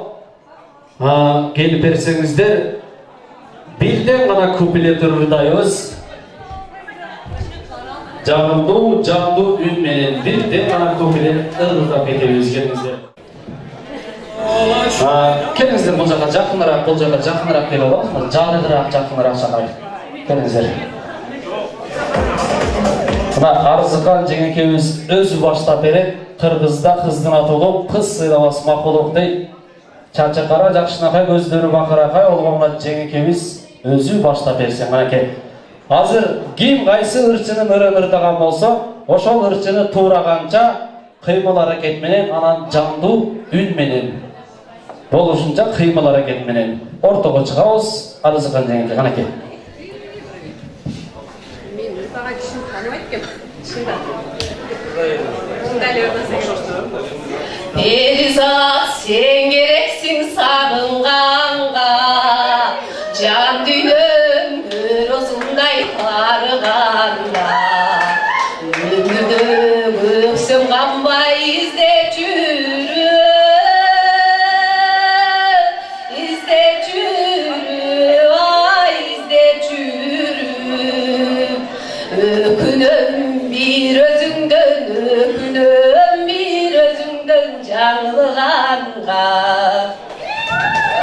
A: келип берсеңиздер, бирден гана куплет ырдайбыз. Жандуу үн менен бирден гана куплет ырдап кетебиз. Келиңиздер бул жака жакыныраак келип алабызбы? Жакыныраак чакырайын. Келиңиздер. Мына Арзыкан жеңекебиз өзү баштап берет. Кыргызда кыздын аты улук, кыз сыйлабас макулук дейт. Чачы кара жакшынакай, көздөрү бакыракай болгонго жеңекебиз өзү баштап берсин. Мынакей. Азыр ким кайсы ырчынын ырын ырдаган болсо, ошол ырчыны туураганча кыймыл аракет менен, анан жандуу үн менен болушунча кыймыл аракет менен ортого чыгабыз. Арзыкан жеңеке канакей.
S: Мен ырдаган кишини тааныбайт экенмин. Чындап. Чындап эле ырдасаң. Перизат, сен керексиң сагынганга, жан дүйнөм өр озундай тарыганда. Өмүрдө өксөм канбай издеп жүрүп, өкүнөм бир өзүңдөн, жаңылганга.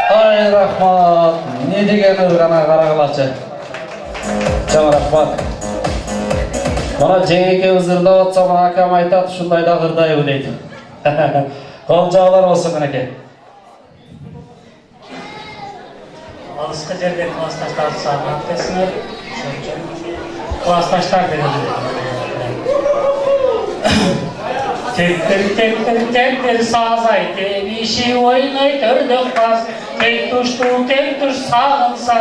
A: Ай рахмат, не деген ыргана карагылачы. Чоң рахмат. Мына жеңекебиз ырдап атса, мына акам айтат, ушундай да ырдайбы дейт. Кол жабылар болсун канакей.
P: Алыска жерде классташтар сагынат десиңер. Классташтар деген. Тектер сазай, тебиши ойной төрдөк бас. Тек туш сагынса,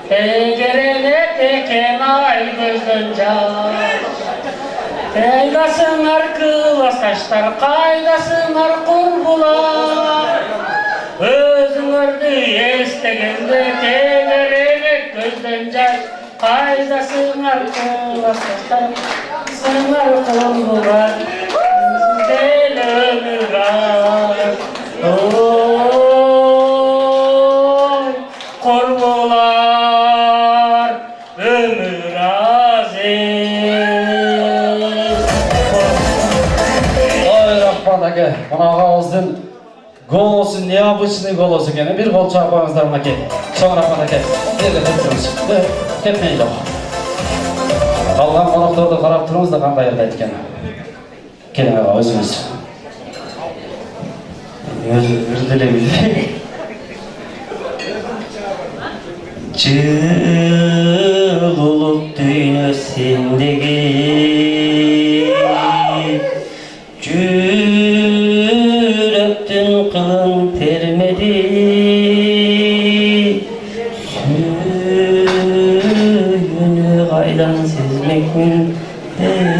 P: тегерене текен ай көздөн жаш. Кайдасыңар классташтар, кайдасыңар курбулар. Өзүңөрдү эстегенде тегерене көздөн жаш. Кайдасыңар классташтар, сыңар курбулар. Korbular ömür aziz.
A: Ой, рахмат аке, мына агабыздын голосу необычный голос экен. Бир кол чаап коюңуздар мынакей. Чоң рахмат аке. Эле кетиңиз. Кетмей жок. Калган конокторду карап туруңуз да кандай ырдайт экен. Келиң аға, өзіңіз. Үрделе білдей. Чығылып түйне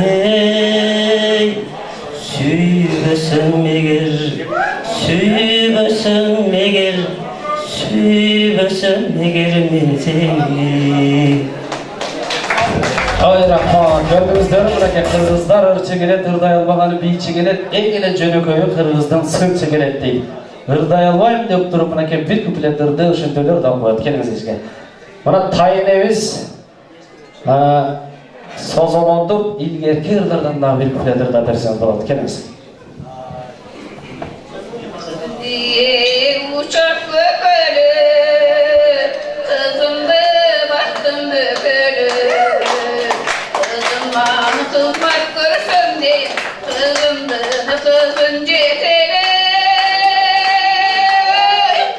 L: Ey süybesem eger, süybesem eger, süybesem eger men seni.
A: Ay rahmat, gördünüzдөр müneke kırgızlar ırçı gelet, ırday albağanı biyçi gelet, egele jönököyü kırgızdan sırçı gelet deyip. Ырдай албайм деп туруп мынакей бир куплет ырды ошентөлөр да коет. Келиңиз эшке. Мына тайынебиз созолондуп илгерки ырдардан да бир куплет ырда берсеңиз болот. Келиңиz.
S: Uçak bökölü, kızımdı baktımdı bölü. Kızım bana kızmak görsün deyip, kızımdı kızın ceteli.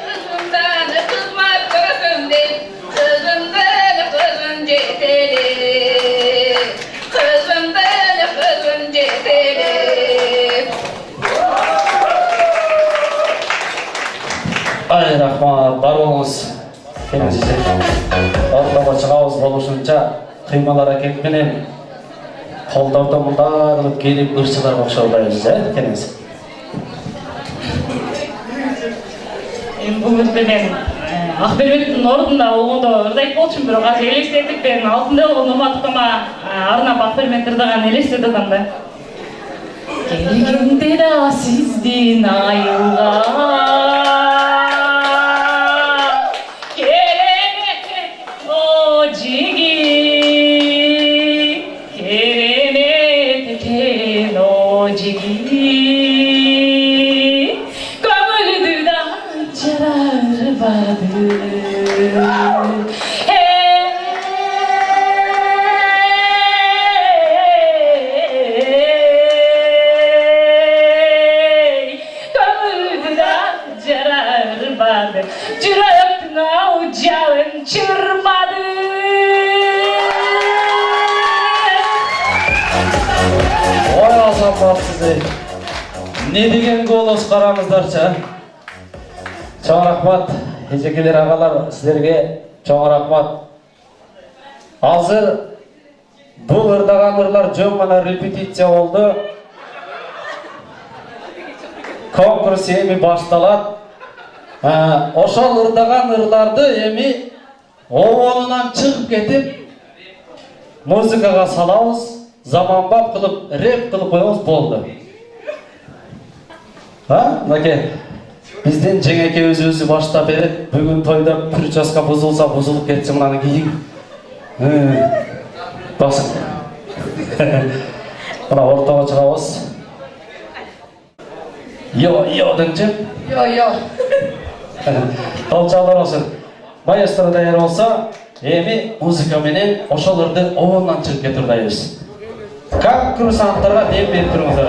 S: Kızımdan kızmak görsün deyip, kızımdan kızın ceteli. Kızımdan kızın ceteli.
A: Ay rahmat, бар болуңуз. Келиңиz. Ортого чыгабыз болушунча кыймал аракет менен колдорду мындай кылып келип ырчыларга окшойбайбыз, келиңиz.
I: Бүгүн менен Акбербектин ордунда болгондо ырдайт болчумун, бирок азыр элестетип мен алтында болгон Нурматовкама арнап Акбербек ырдаган элестетип атам да. Келгенде да сиздин айылга
A: Не деген голос караңыздарчы. Чоң рахмат, эжекелер агалар, силерге чоң рахмат. Азыр бул ырдаган ырлар жөн гана репетиция болду. Конкурс эми башталат. Ошол ырдаган ырларды эми обонунан чыгып кетип музыкага салабыз, заманбап кылып, рэп кылып коебуз болду. Мынакей биздин жеңеке өзү баштап берет. Бүгүн тойда прическа бузулса бузулуп кетчи мынаны кийин. Басып. Мына ортого чыгабыз. Йо деңчи.
S: Йо.
A: Толчалар болсун. Маэстро даяр болсо, эми музыка менен ошол ырды обондан чыгып кетирдайбыз. Как курсанттарга дем берип туруңуздар.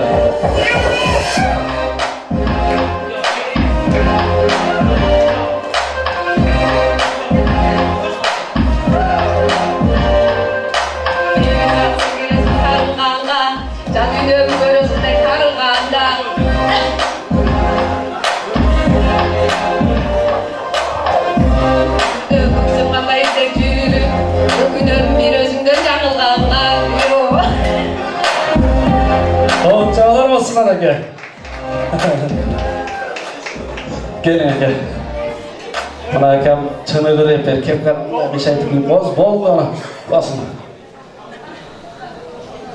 A: Çağlar olsun hadi gel. Gelin gel. Bana kem çınıgır yapar, kepken bir şey tıklayıp bol bana basın.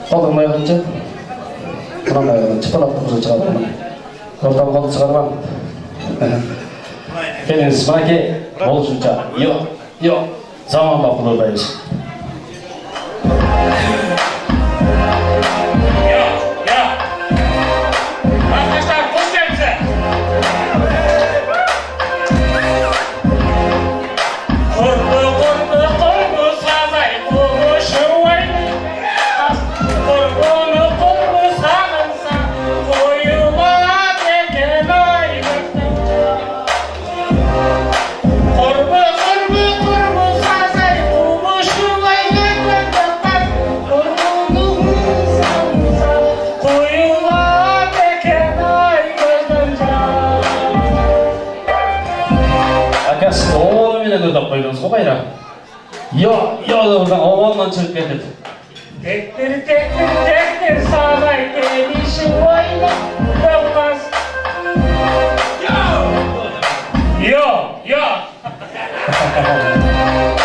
A: Kolum ayağınca, kolum ayağınca, çıpalak kuzu çıkartma. Oradan kolu çıkarmam. Geliniz bana ki oluşunca, yok, zaman bakılırdayız. Yo, oradan ovondan çıkıp ketip.
I: Tektir sağday gelişi oyna olmaz. Yo.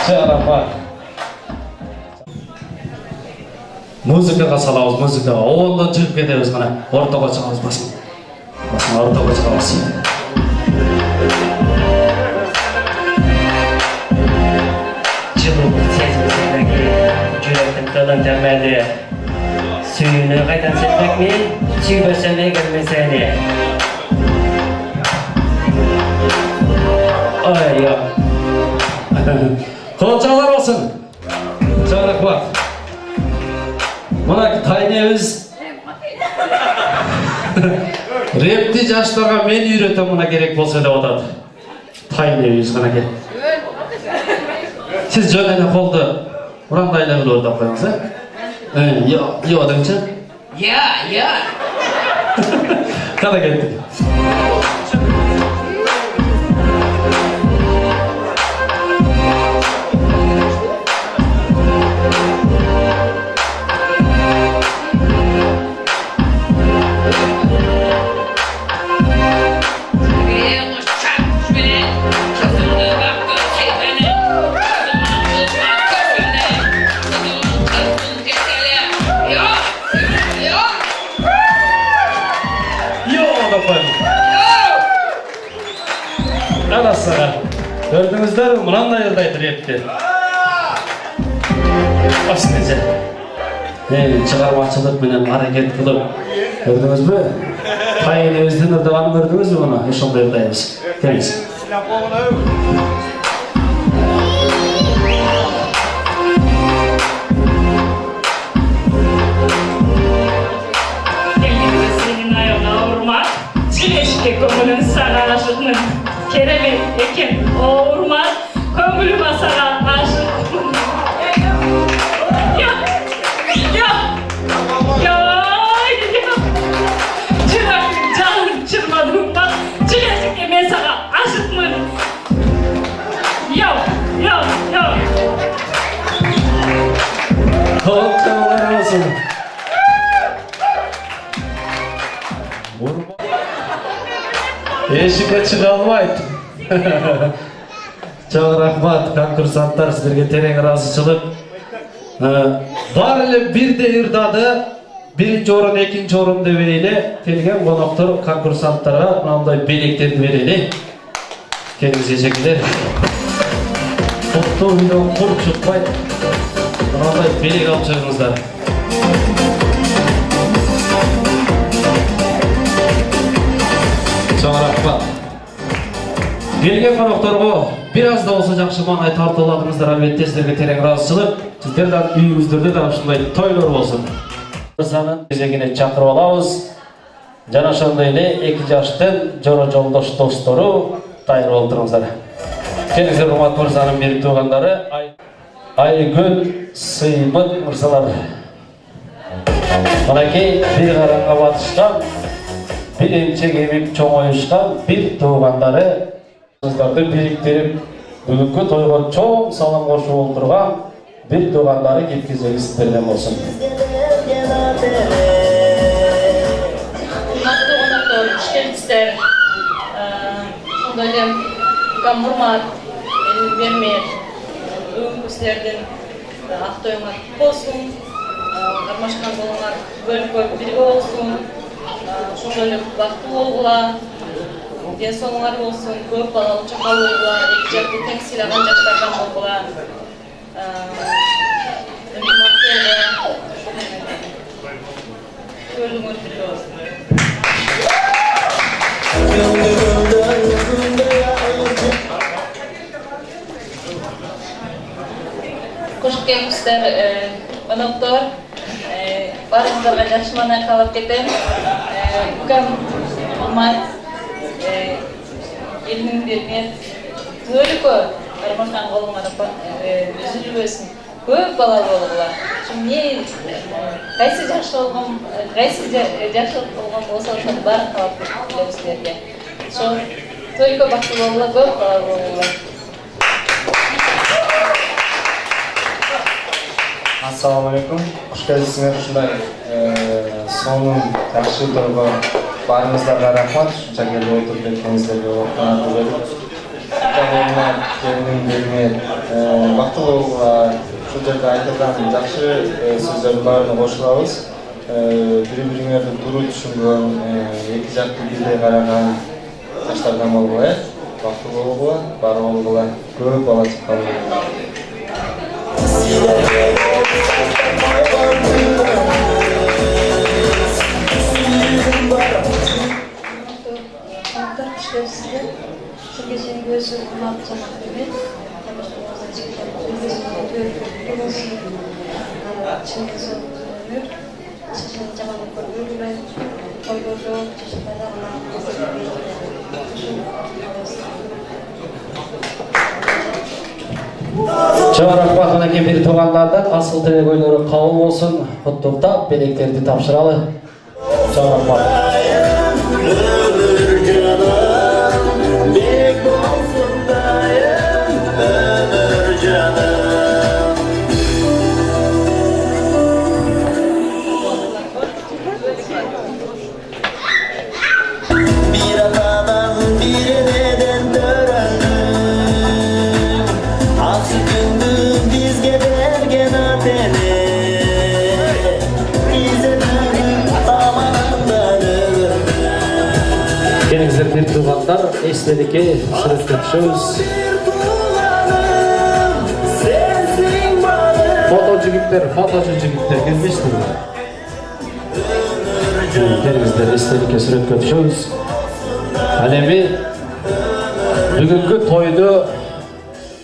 A: Şarapar. Muzikaga salabız, muzikaga. Ondan çıkıp ketebиz gana. Ortaga çıkabız basın. Ortaga çıkabız.
L: Жылулық сезімсізден кейін жүректің тылын тәмәді. Сүйіні қайдан сезбек мен, сүйбесем егілмесе де.
A: Ай, я. Қолчалар olsun. Çağırak bak. Buna taynemiz repti жаштарға мен үйретем мына керек болса деп атады. Taynemiz ғана керек. Siz жөн эле қолды ұрандайлай біліп ордап қойыңыз, Yo деңші?
S: Я.
A: Қана кеттік. Anasını. Gördünüzler mi? Mınan da yerdaydı repti. Basınca. Çıkarmakçılık menen hareket kılıp. Gördünüz mü? Tayyinimizden ırdıvanı gördünüz mü bunu? Eşonda yerdayız. Geliniz.
I: Senin ayağına vurmak, çileşki kömülün sana aşıkmın. Kerem'in ekin o vurmak, kömülü masana aşık. Canım çırmadım bak, çileşki ben sana aşıkmın. Yo.
A: Kolçalar olsun. Eşik'e çıkalmaydı. Çok rahmat, konkursantlar sizlerge tereң razıçılık. Var ele bir de ırdadı, birinci orun, ikinci orun da vereli. Kelgen konuklar konkursantlara mınандай belekтерди vereli. Kendinize teşekkürler. Kutlu video kurup çıkmayın. Mınандай belek alıp çıkыңыздар. Çok rahmat. Gelген konuklarga biraz da olsa жақсы маңай тартыладыңыздар, албетте сіздерге терең разычылык. Сіздерден үйүңүздөрдө да ушундай тойлор болсун. Мырзанын кезегине чакырып алабыз. Жана ошондой эле эки жаштын жора жолдош достору дайыр болуп туруңуздар. Келиңиздер, урматтуу мырзанын берип туугандары Айгүл, Сыймыт мырзалар. Мынакей бир караңга батышкан, бир эмчек эмип чоңоюшкан бир туугандары Kızlarda biriktirip bugünkü toyga çoğ salam koşup oturgan bir tugandары ketkizeli sizlerden olsun.
S: Urmatlı konaklar, hoş geldinizler. Sonda elem Gam Urmat, Elin Vermeer, bugünkü sizlerden Aktoyunga olsun, karmaşkan bolunlar bölük birge olsun, sonda elem baktı olgula, денсаулықтар болсын, көп балалы чакалы болғыла, екі жақты тең сыйлаған жаштардан болғыла, көйліңіз бірге болсын. Қош келіпсіздер, қонақтар. Барыңыздарға жақсы мана қалап кетем. Бүкім Урмат Elinin Vermeer Tölükö Karmaşkan kolunları üzülübösün. Көп balalı olurlar. Şimdi qaysi жақсы болған болса ошоны баарын талап келебиз силерге. Ошо Тölükö бактылуу болуулар, көп балалы болуулар.
M: Ассалаумағалейкум. Қош келдіңіздер. Ушундай сонун жакшы тойго барыңыздарга рахмат. Ушунча келип отуруп кеткениңиздерге оңой болду. Келиним Бермет бактылууга ушул жерде айтылган жакшы сөздөрдүн баарын кошулабыз. Бири-бириңерди туура түшүнгөн, эки жакты бирдей караган жаштардан болгула, бактылуу болгула, баары болгула, көп бала чыккан болгула.
A: Чоң рахмат мінекей бір туғандардан асыл телегөйлері қабыл болсын. Құттықтап белектерді тапсыралы. Чоң рахмат. Келіңіздер бір туғандар, естелікке сүреттіп шөз. Фото жігіттер келместің. Келіңіздер естелікке сүреттіп шөз. Әлемі бүгінгі тойды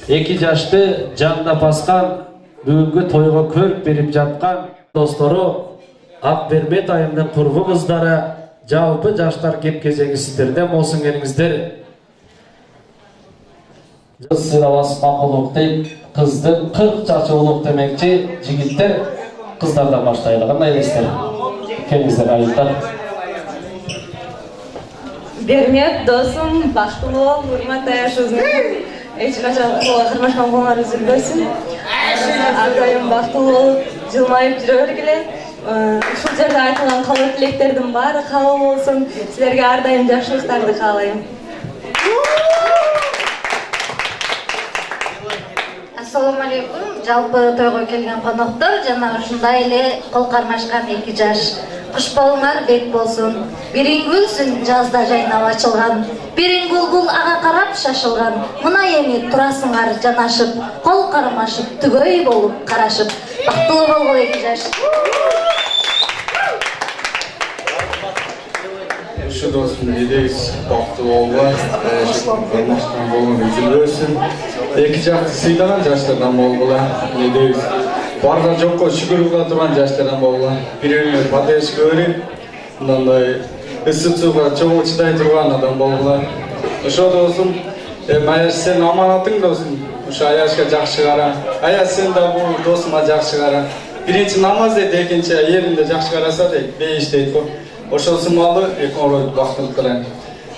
A: екі жашты жанына басқан, бүгінгі тойға көріп беріп жатқан достары, Ақбермет айымның құрбы қыздары, жалпы жаштар кеп кезегі сіздерден болсын келіңіздер. Сыйлабас мақұлық деп, қыздың 40 жашы ұлық демекші жігіттер қыздардан баштайды. Қандай елестер? Келіңіздер айыптар.
T: Бермет, досым, бақытты бол, урмат аяш өзіңіз. Ешқашан қырмашқан болмар үзілбесін. Ардайым бақытты болып, жылмайып жүре бергіле. Ушул жерде айтылган кабыл тилектердин баары кабыл болсун. Силерге ар дайым жакшылыктарды каалайм.
B: Ассаламу алейкум. Жалпы тойго келген коноктор жана ушундай эле кол кармашкан эки жаш. Куш болуңар бек болсун. Бириң гүлсүн жазда жайнап ачылган. Бириң булбул ага карап шашылган. Мына эми турасыңар жанашып, кол кармашып, түгөй болуп карашып. Бактылуу болгула эки жаш.
J: Şu dostum dedeyiz, baktı olma, kırmızıdan bolun üzülüyorsun. İki jaktı sıydanan yaşlardan bolgula, dedeyiz. Barda jokko şükür kıla turgan yaşlardan bolgula. Birine pateş görüp, bunday ısıp suga çoğu çıday turgan adam bolgula. Şu dostum, Ayaş sen amanatın dostum. Şu Ayaşka jakşı kara. Ayaş sen de bu dostuma jakşı kara. Birinci namaz deydi, ikinci yerinde jakşı karasa deydi, beyiş deydi. Ошосын малы эки орой бактылык кылайын.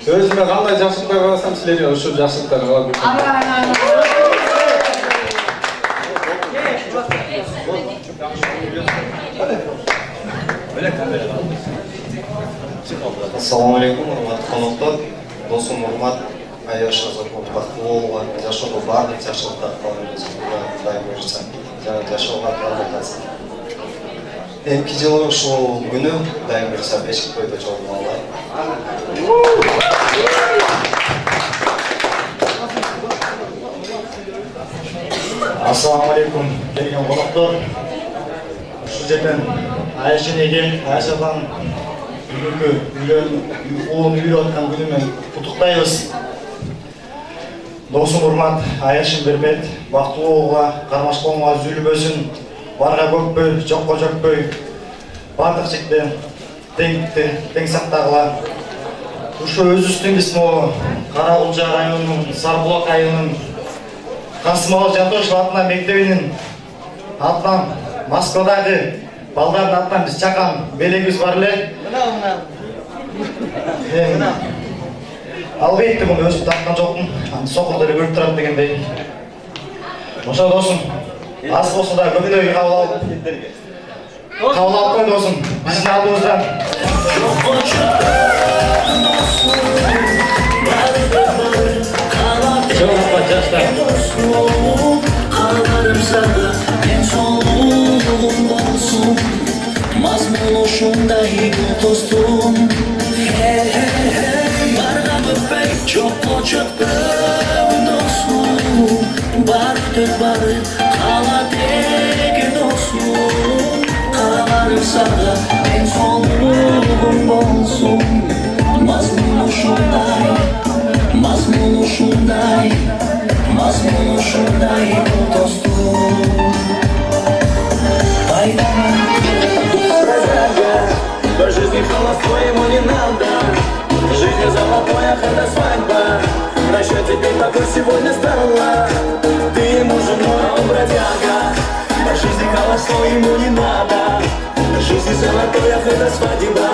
J: Өзүмө кандай жакшылыктар кааласам силерге ошол жакшылыктарды каалап кетем.
U: Ассаламу алейкум, урматтуу коноктор. Досум урмат, Аяш Азатмов бактылуу болгон жашоого баардык жакшылыктарды каалайбыз. Кудай буйрса, жана жашоого баардык. Эмки жылы ушул күнү Кудай буйрса бешик тойдо чогулмалай.
V: Ассаламу алейкум, келген коноктор. Ушул жерден Айшын эген, Айшадан бүгүнкү уулун үйлөнүп аткан күнү менен куттуктайбыз. Досум урмат, Айшын Бермет, бактылууга, кармашконго үзүлбөсүн. Барга көкпөй, жокко жөкпөй, бардык жигиттен тең сактагыла. Ушу өзүбүздүн исмоо Каракулча районунун Сарбулак айылынын Касымалы Жантошев атынан мектебинин атынан Москвадагы балдардын атынан биз чакан белегибиз бар эле. Албетте муну өзүм тапкан жокмун. Сокурду эле көрүп турат дегендей. Ошо досум, аз болса да көңілге қабыл алып қой досым сіздің алдыңыздан
A: Жоғырма жастар.
E: Қаларым сағы ең сұлуым болсын мазмұн ұшындай достым барға бүкпей жоққа шықпай досым барды бары қала тегі досым қаларым сағы ең сұлуым болсын мазмұн ұшындай бұл достым по жизни холостой ему не надо жизнь золотой, ах это свадьба прощай теперь такой сегодня стала ты ему женой, он бродяга по жизни холостой ему не надо жизнь золотой, ах это свадьба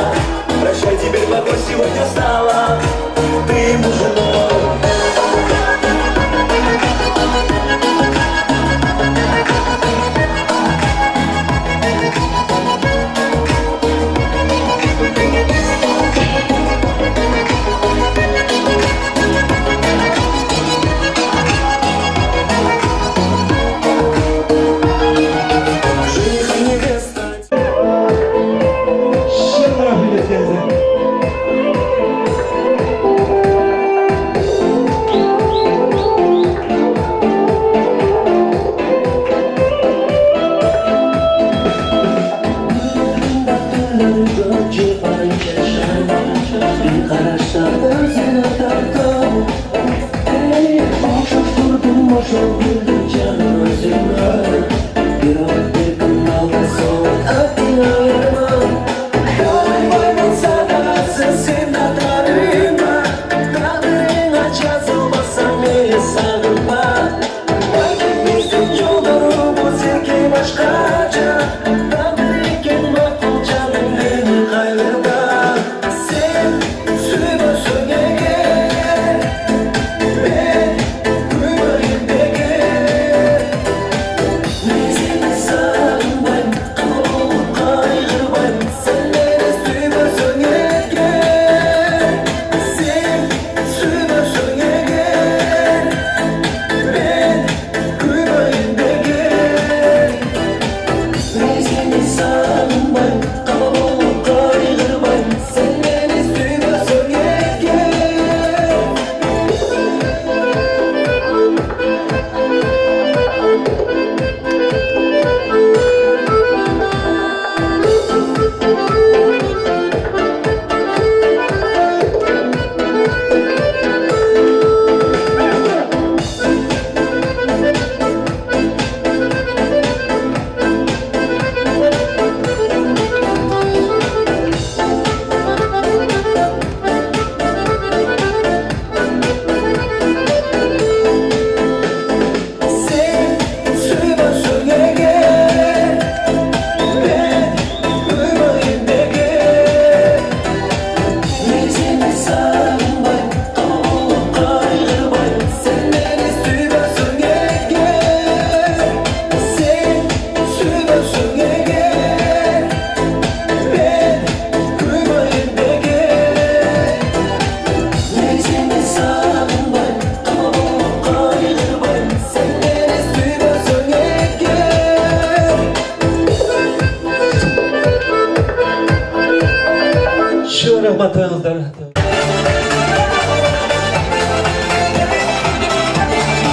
E: прощай теперь такой сегодня стала ты ему женой.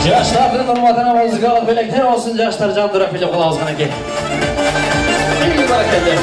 A: Жаштардың ұрматына музыкалық білектер olsun, жаштар жандырақ біліп қалауызған екен. Ей баракелді.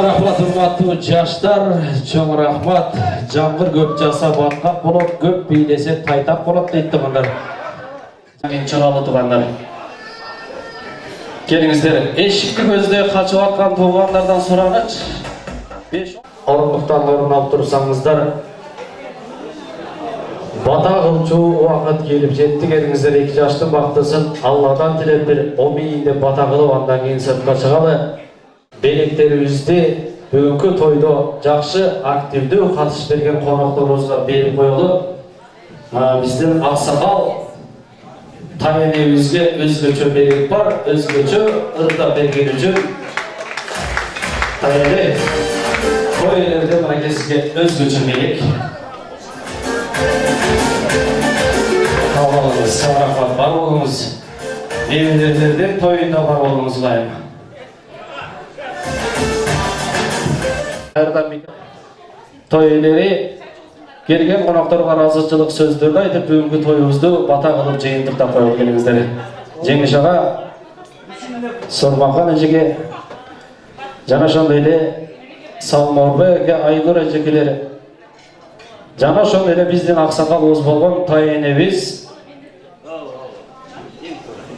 A: рахмат урматтуу жаштар, чоң рахмат. Жаңгыр көп жаса баткак болот, көп бийлесе тайтак болот дейт тугандар. Мен чыралы тугандар. Келиңиздер, эшикти көздөй качып аткан туугандардан сурагыч. 5 орындуктарын алып турсаңыздар. Бата кылчу убакыт келип жетти. Келиңиздер, 2 жаштын бактысын Алладан тилеп бир омийинде бата кылып, андан кийин сыртка чыгалы. Белектерибизди бүгүнкү тойдо жакшы активдүү катыш берген конокторубузга берип коелу. Биздин аксакал тайенебизге өзгөчө белек бар, өзгөчө ырда берген үчүн тайене той элерде мына сизге өзгөчө белек. Кабалыңыз, сарапат бар болуңуз. Эвелерлерден тойунда бар болуңуз кайым. Той элери келген конокторго ыраазычылык сөздөрдү айтып, бүгүнкү тоюбузду бата кылып жыйынтыктап коелу. Келиңиздер. Жеңиш ага, Сормахан эжеге жана ошондой эле Салморбек Айнур эжекелер жана ошондой эле биздин аксакалыбыз болгон тайенебиз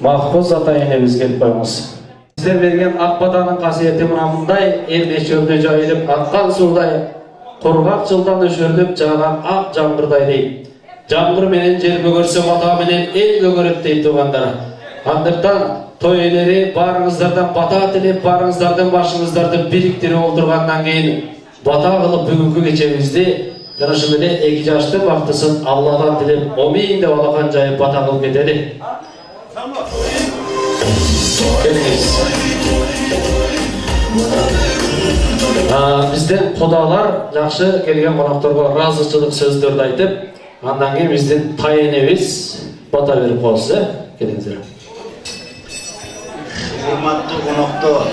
A: Махфуз атайенебиз келип коюңуз. Сиздер берген ак батанын касиети мындай: элме чөлдө жайылып аккан суудай, кургак жылдан өшөрлүп жааган ак жамгырдай дейт. Жамгыр менен жер көгөрсө, бата менен эл көгөрөт дейт тугандар. Андыктан той элери баарыңыздардан бата тилеп, баарыңыздардын башыңыздарды бириктирип олтургандан кийин бата кылып бүгүнкү кечебизди жана ошондой эле 2 жаштын бактысын Алладан тилеп, омейин деп алакан жайып бата кылып кетели. Бизден кудалар жакшы келген конокторго ыраазычылык сөздөрдү айтып, андан кийин биздин тайенебиз бата берип коебуз. Келиңиздер.
C: Урматтуу коноктор,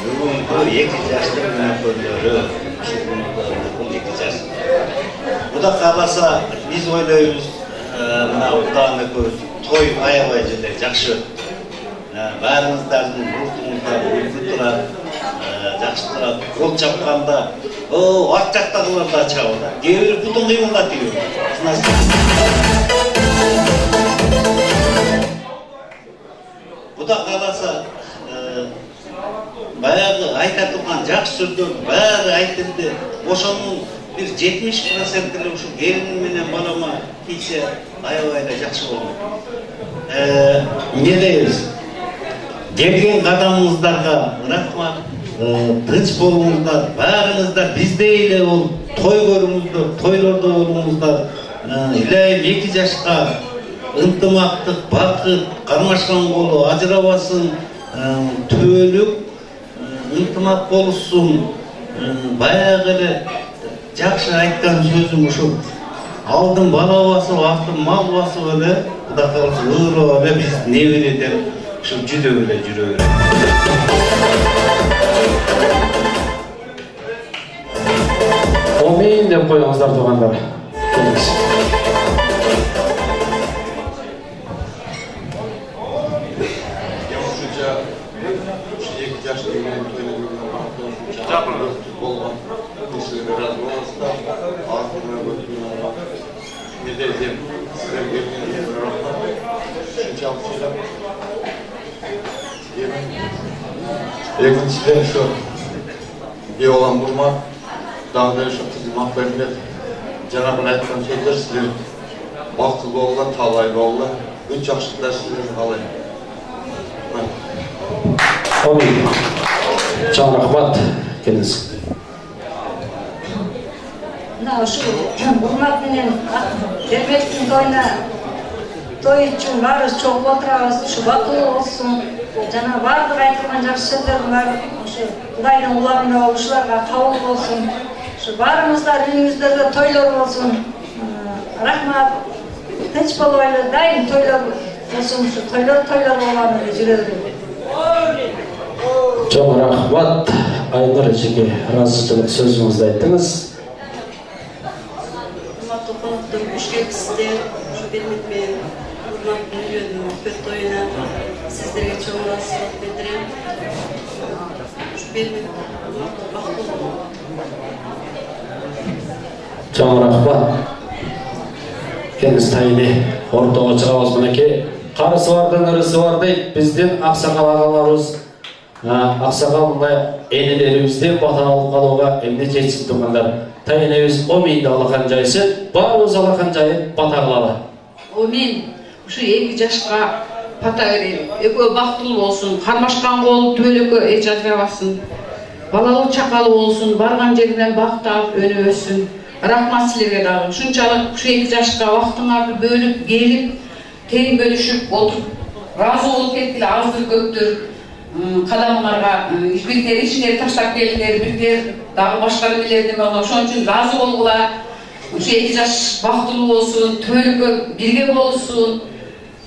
C: бүгүнкү 2 жаштын өнөкөрлөрү, бул 2 жаш. Куда кааласа биз ойлойбуз, мына Кудам экөөбүз той аябай жерде жакшы. Баарыңыздардын руктуңуздар уйкуп турат, жакшы турат. Гол чапканда, ат жактагылар да чабат. Кээ бир бутун кыймылдап тийип. Куда кааласа баягы айта турган жакшы сөздөр баары айтылды. Ошонун бир 70% эле ушу келин менен балама тийсе аябай эле жакшы болот. Эмне дейбиз? Келген кадамыңыздарга рахмат. Тынч болуңуздар, баарыңыздар биздей эле болуп той көрүңүздөр, тойлордо болуңуздар. Илайым 2 жашка ынтымактык, бакыт, кармашкан болуу ажырабасын, түбөлүк ынтымак болушун. Баягы эле жакшы айткан сөзүм ушул. Алдын бала басып, артын мал басып эле, Кудай кааласа ырып эле биз небере деп ушу жүдөп эле жүрө берет.
A: Омейин деп коюңуздар туугандар.
J: Экинчиден ушу бий olan Урмат, дагы да ушу кызмат берилет. Жанагы айткан сөздөр силер бактылуу болгон, талай болгон, бүт жакшылыктар силерге каалайм.
A: Омей. Чоң рахмат. Келиңиз.
F: Мына ушу Урмат менен Бермектин тойуна той үчүн баарыбыз чогулуп отурабыз. Ушу бактылуу болсун. Жана баардык айтылган жакшы сөздөр бар. Ушу Кудайдын кулагында ушуларга кабыл болсун. Ушу баарыңыздар үйүңүздөрдө тойлор болсун. Рахмат. Тынч болбойлу, дайым тойлор болсун. Ушу тойлор болгон эле жүрөлү.
A: Чоң рахмат. Айнур эжеге ыраазычылык сөзүңүздү айттыңыз.
W: Урматтуу коноктор, кош келипсиздер. Ушу Бермек менен Урматтын үйлөнүн көт тоюна сиздерге чоң ыраазычылык билдирем. бермек.
A: Чоң рахмат. Кеңес тайыны ортоға чыгабыз мынакей. Карысы бардын ырысы бар дейт. Биздин аксакал агаларыбыз, аксакал мындай энелерибизден бата алып калууга эмне жетишип тургандар. Тайыныбыз омейди алакан жайсын, баарыбыз алакан жайын бата кылалы.
G: Омен ушу 2 жашка бата берейин. Экөө бактылуу болсун, кармашкан кол түбөлөккө эч ажырабасын. Балалуу чакалуу болсун, барган жеринен бактап өнүп өссүн. Рахмат силерге дагы. Ушунчалык ушу 2 жашка убактыңарды бөлүп, келип, тең бөлүшүп отуруп, разы болуп кеттилер аздыр көптүр. Кадамыңарга бирдер ишиңерди таштап келдиңер, бирдер дагы башка нелерди болгон. Ошон үчүн разы болгула. Ушу 2 жаш бактылуу болсун, түбөлүккө бирге болсун,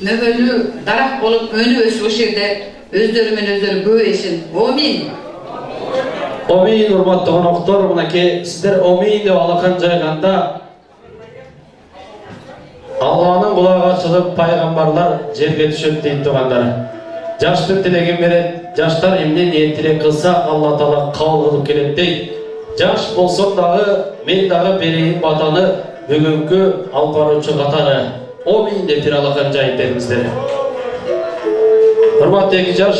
G: мөбөлүү дарак болуп өнүп өсүп ошол жерде өздөрү менен өздөрү көбөйсүн. Амин.
A: Омейин, урматтуу коноктор, мынакей сиздер омейин деп алакан жайганда Алланын кулагы ачылып пайгамбарлар жерге түшөт дейт тургандар. Жаштын тилегин берет, жаштар эмне ниет тилек кылса Алла Таала кабыл кылып келет дейт. Жаш болсом дагы мен дагы берейин батаны бүгүнкү алып баруучу катары. Омейин деп бир алакан жайып бериңиздер. Урматтуу 2 жаш,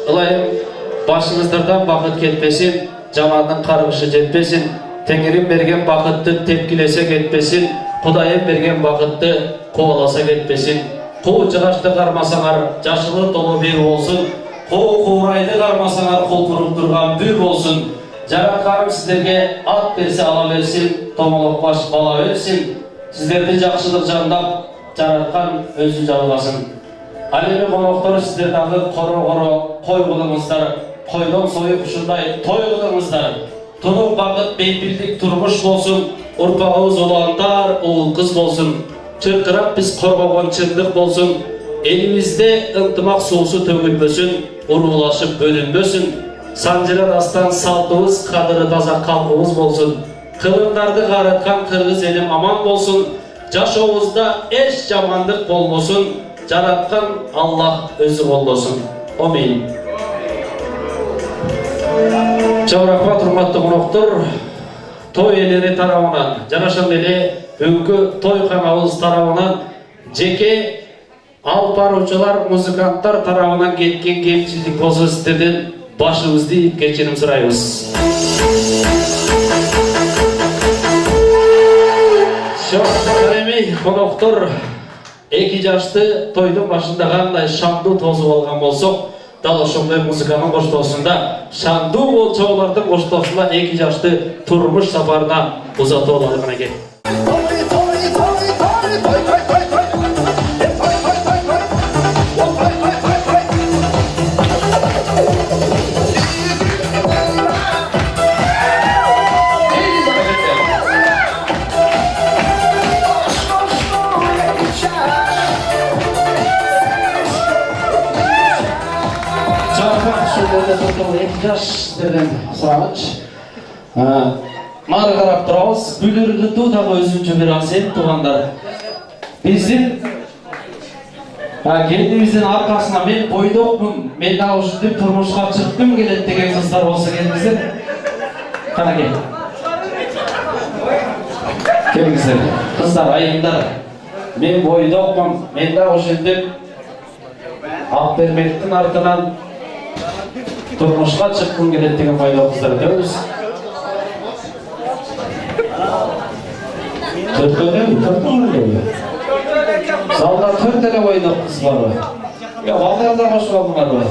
A: ылайым башыңыздардан бакыт кетпесин, жамандын каргышы жетпесин, Теңирим берген бакытты тепкилесе кетпесин, Кудайым берген бакытты кубаласа кетпесин. Куу жыгачты кармасаңар, жашылы толу бир болсун. Куу куурайды кармасаңар, културуп турган бир болсун. Жаратканым сиздерге ат берсе ала берсин, томолок баш бала берсин. Сиздерди жакшылык жандап, жараткан өзү жалгасын. Ал эми коноктор сиздер дагы коро-коро кой кылыңыздар, койдон союп ушундай той кылыңыздар. Тунук бакыт бейпилдик турмуш болсун, урпагыбыз уландар, уул кыз болсун. Чыркырап биз коргогон чындык болсун. Элибизде ынтымак суусу төгүлбөсүн, уруулашып бөлүнбөсүн. Санжырар астан салтыбыз, кадыры таза калкыбыз болсун. Кылымдарды карыткан кыргыз элим аман болсун. Жашообузда эч жамандык болбосун. Жараткан Аллах өзү колдосун. Амин. Чоң рахмат, урматтуу коноктор. Той элери тарабынан, жана ошондой эле бүгүнкү тойканабыз тарабынан жеке алып баруучулар, музыканттар тарабынан кеткен кемчилдик болсо сиздерден башыбызды ийип кечирим сурайбыз. Эми коноктор 2 жашты тойдун башында кандай шамдуу тосуп алган болсок, дал ошондой музыканын коштоосунда, шандуу чоолордун коштоосунда 2 жашты турмуш сапарына узатып алалы канакей. Жаш сіздерден сұрағыч. Нары қарап тұрауыз, бүліргіту дағы өзінчі бір асен туғандар. Біздің келдіміздің арқасына мен бойдоқпын, мен дағы жүздіп тұрмышқа шыққым келеді деген қыздар болса келіңіздер. Қана кел. Келіңіздер. Қыздар, айымдар. Мен бойдоқпын, мен дағы жүздіп Ақберметтің артынан тұрмышқа шыққым келеді деген пайда қыздар өтеміз. Төртөне? Залда 4 эле бойдок кыз барбы? Балдарда кошуп алдыңарбы?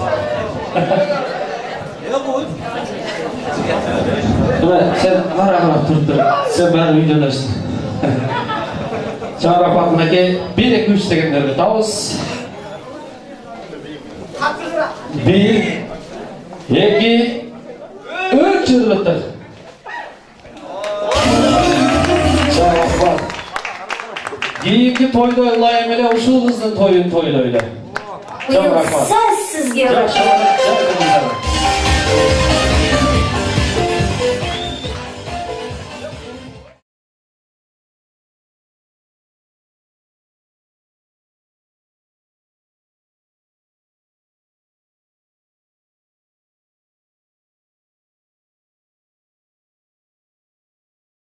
A: Сен ара-карап туруп, сен баары үйлөнөсүң. Чоң рахмат мынакей, 1-2-3 дегендерди табыз. 1 2 3 yıllıktır. Keyinki toyda layemele uşul kızın toyun toyla öyle.
N: Buyurun, sen sizge.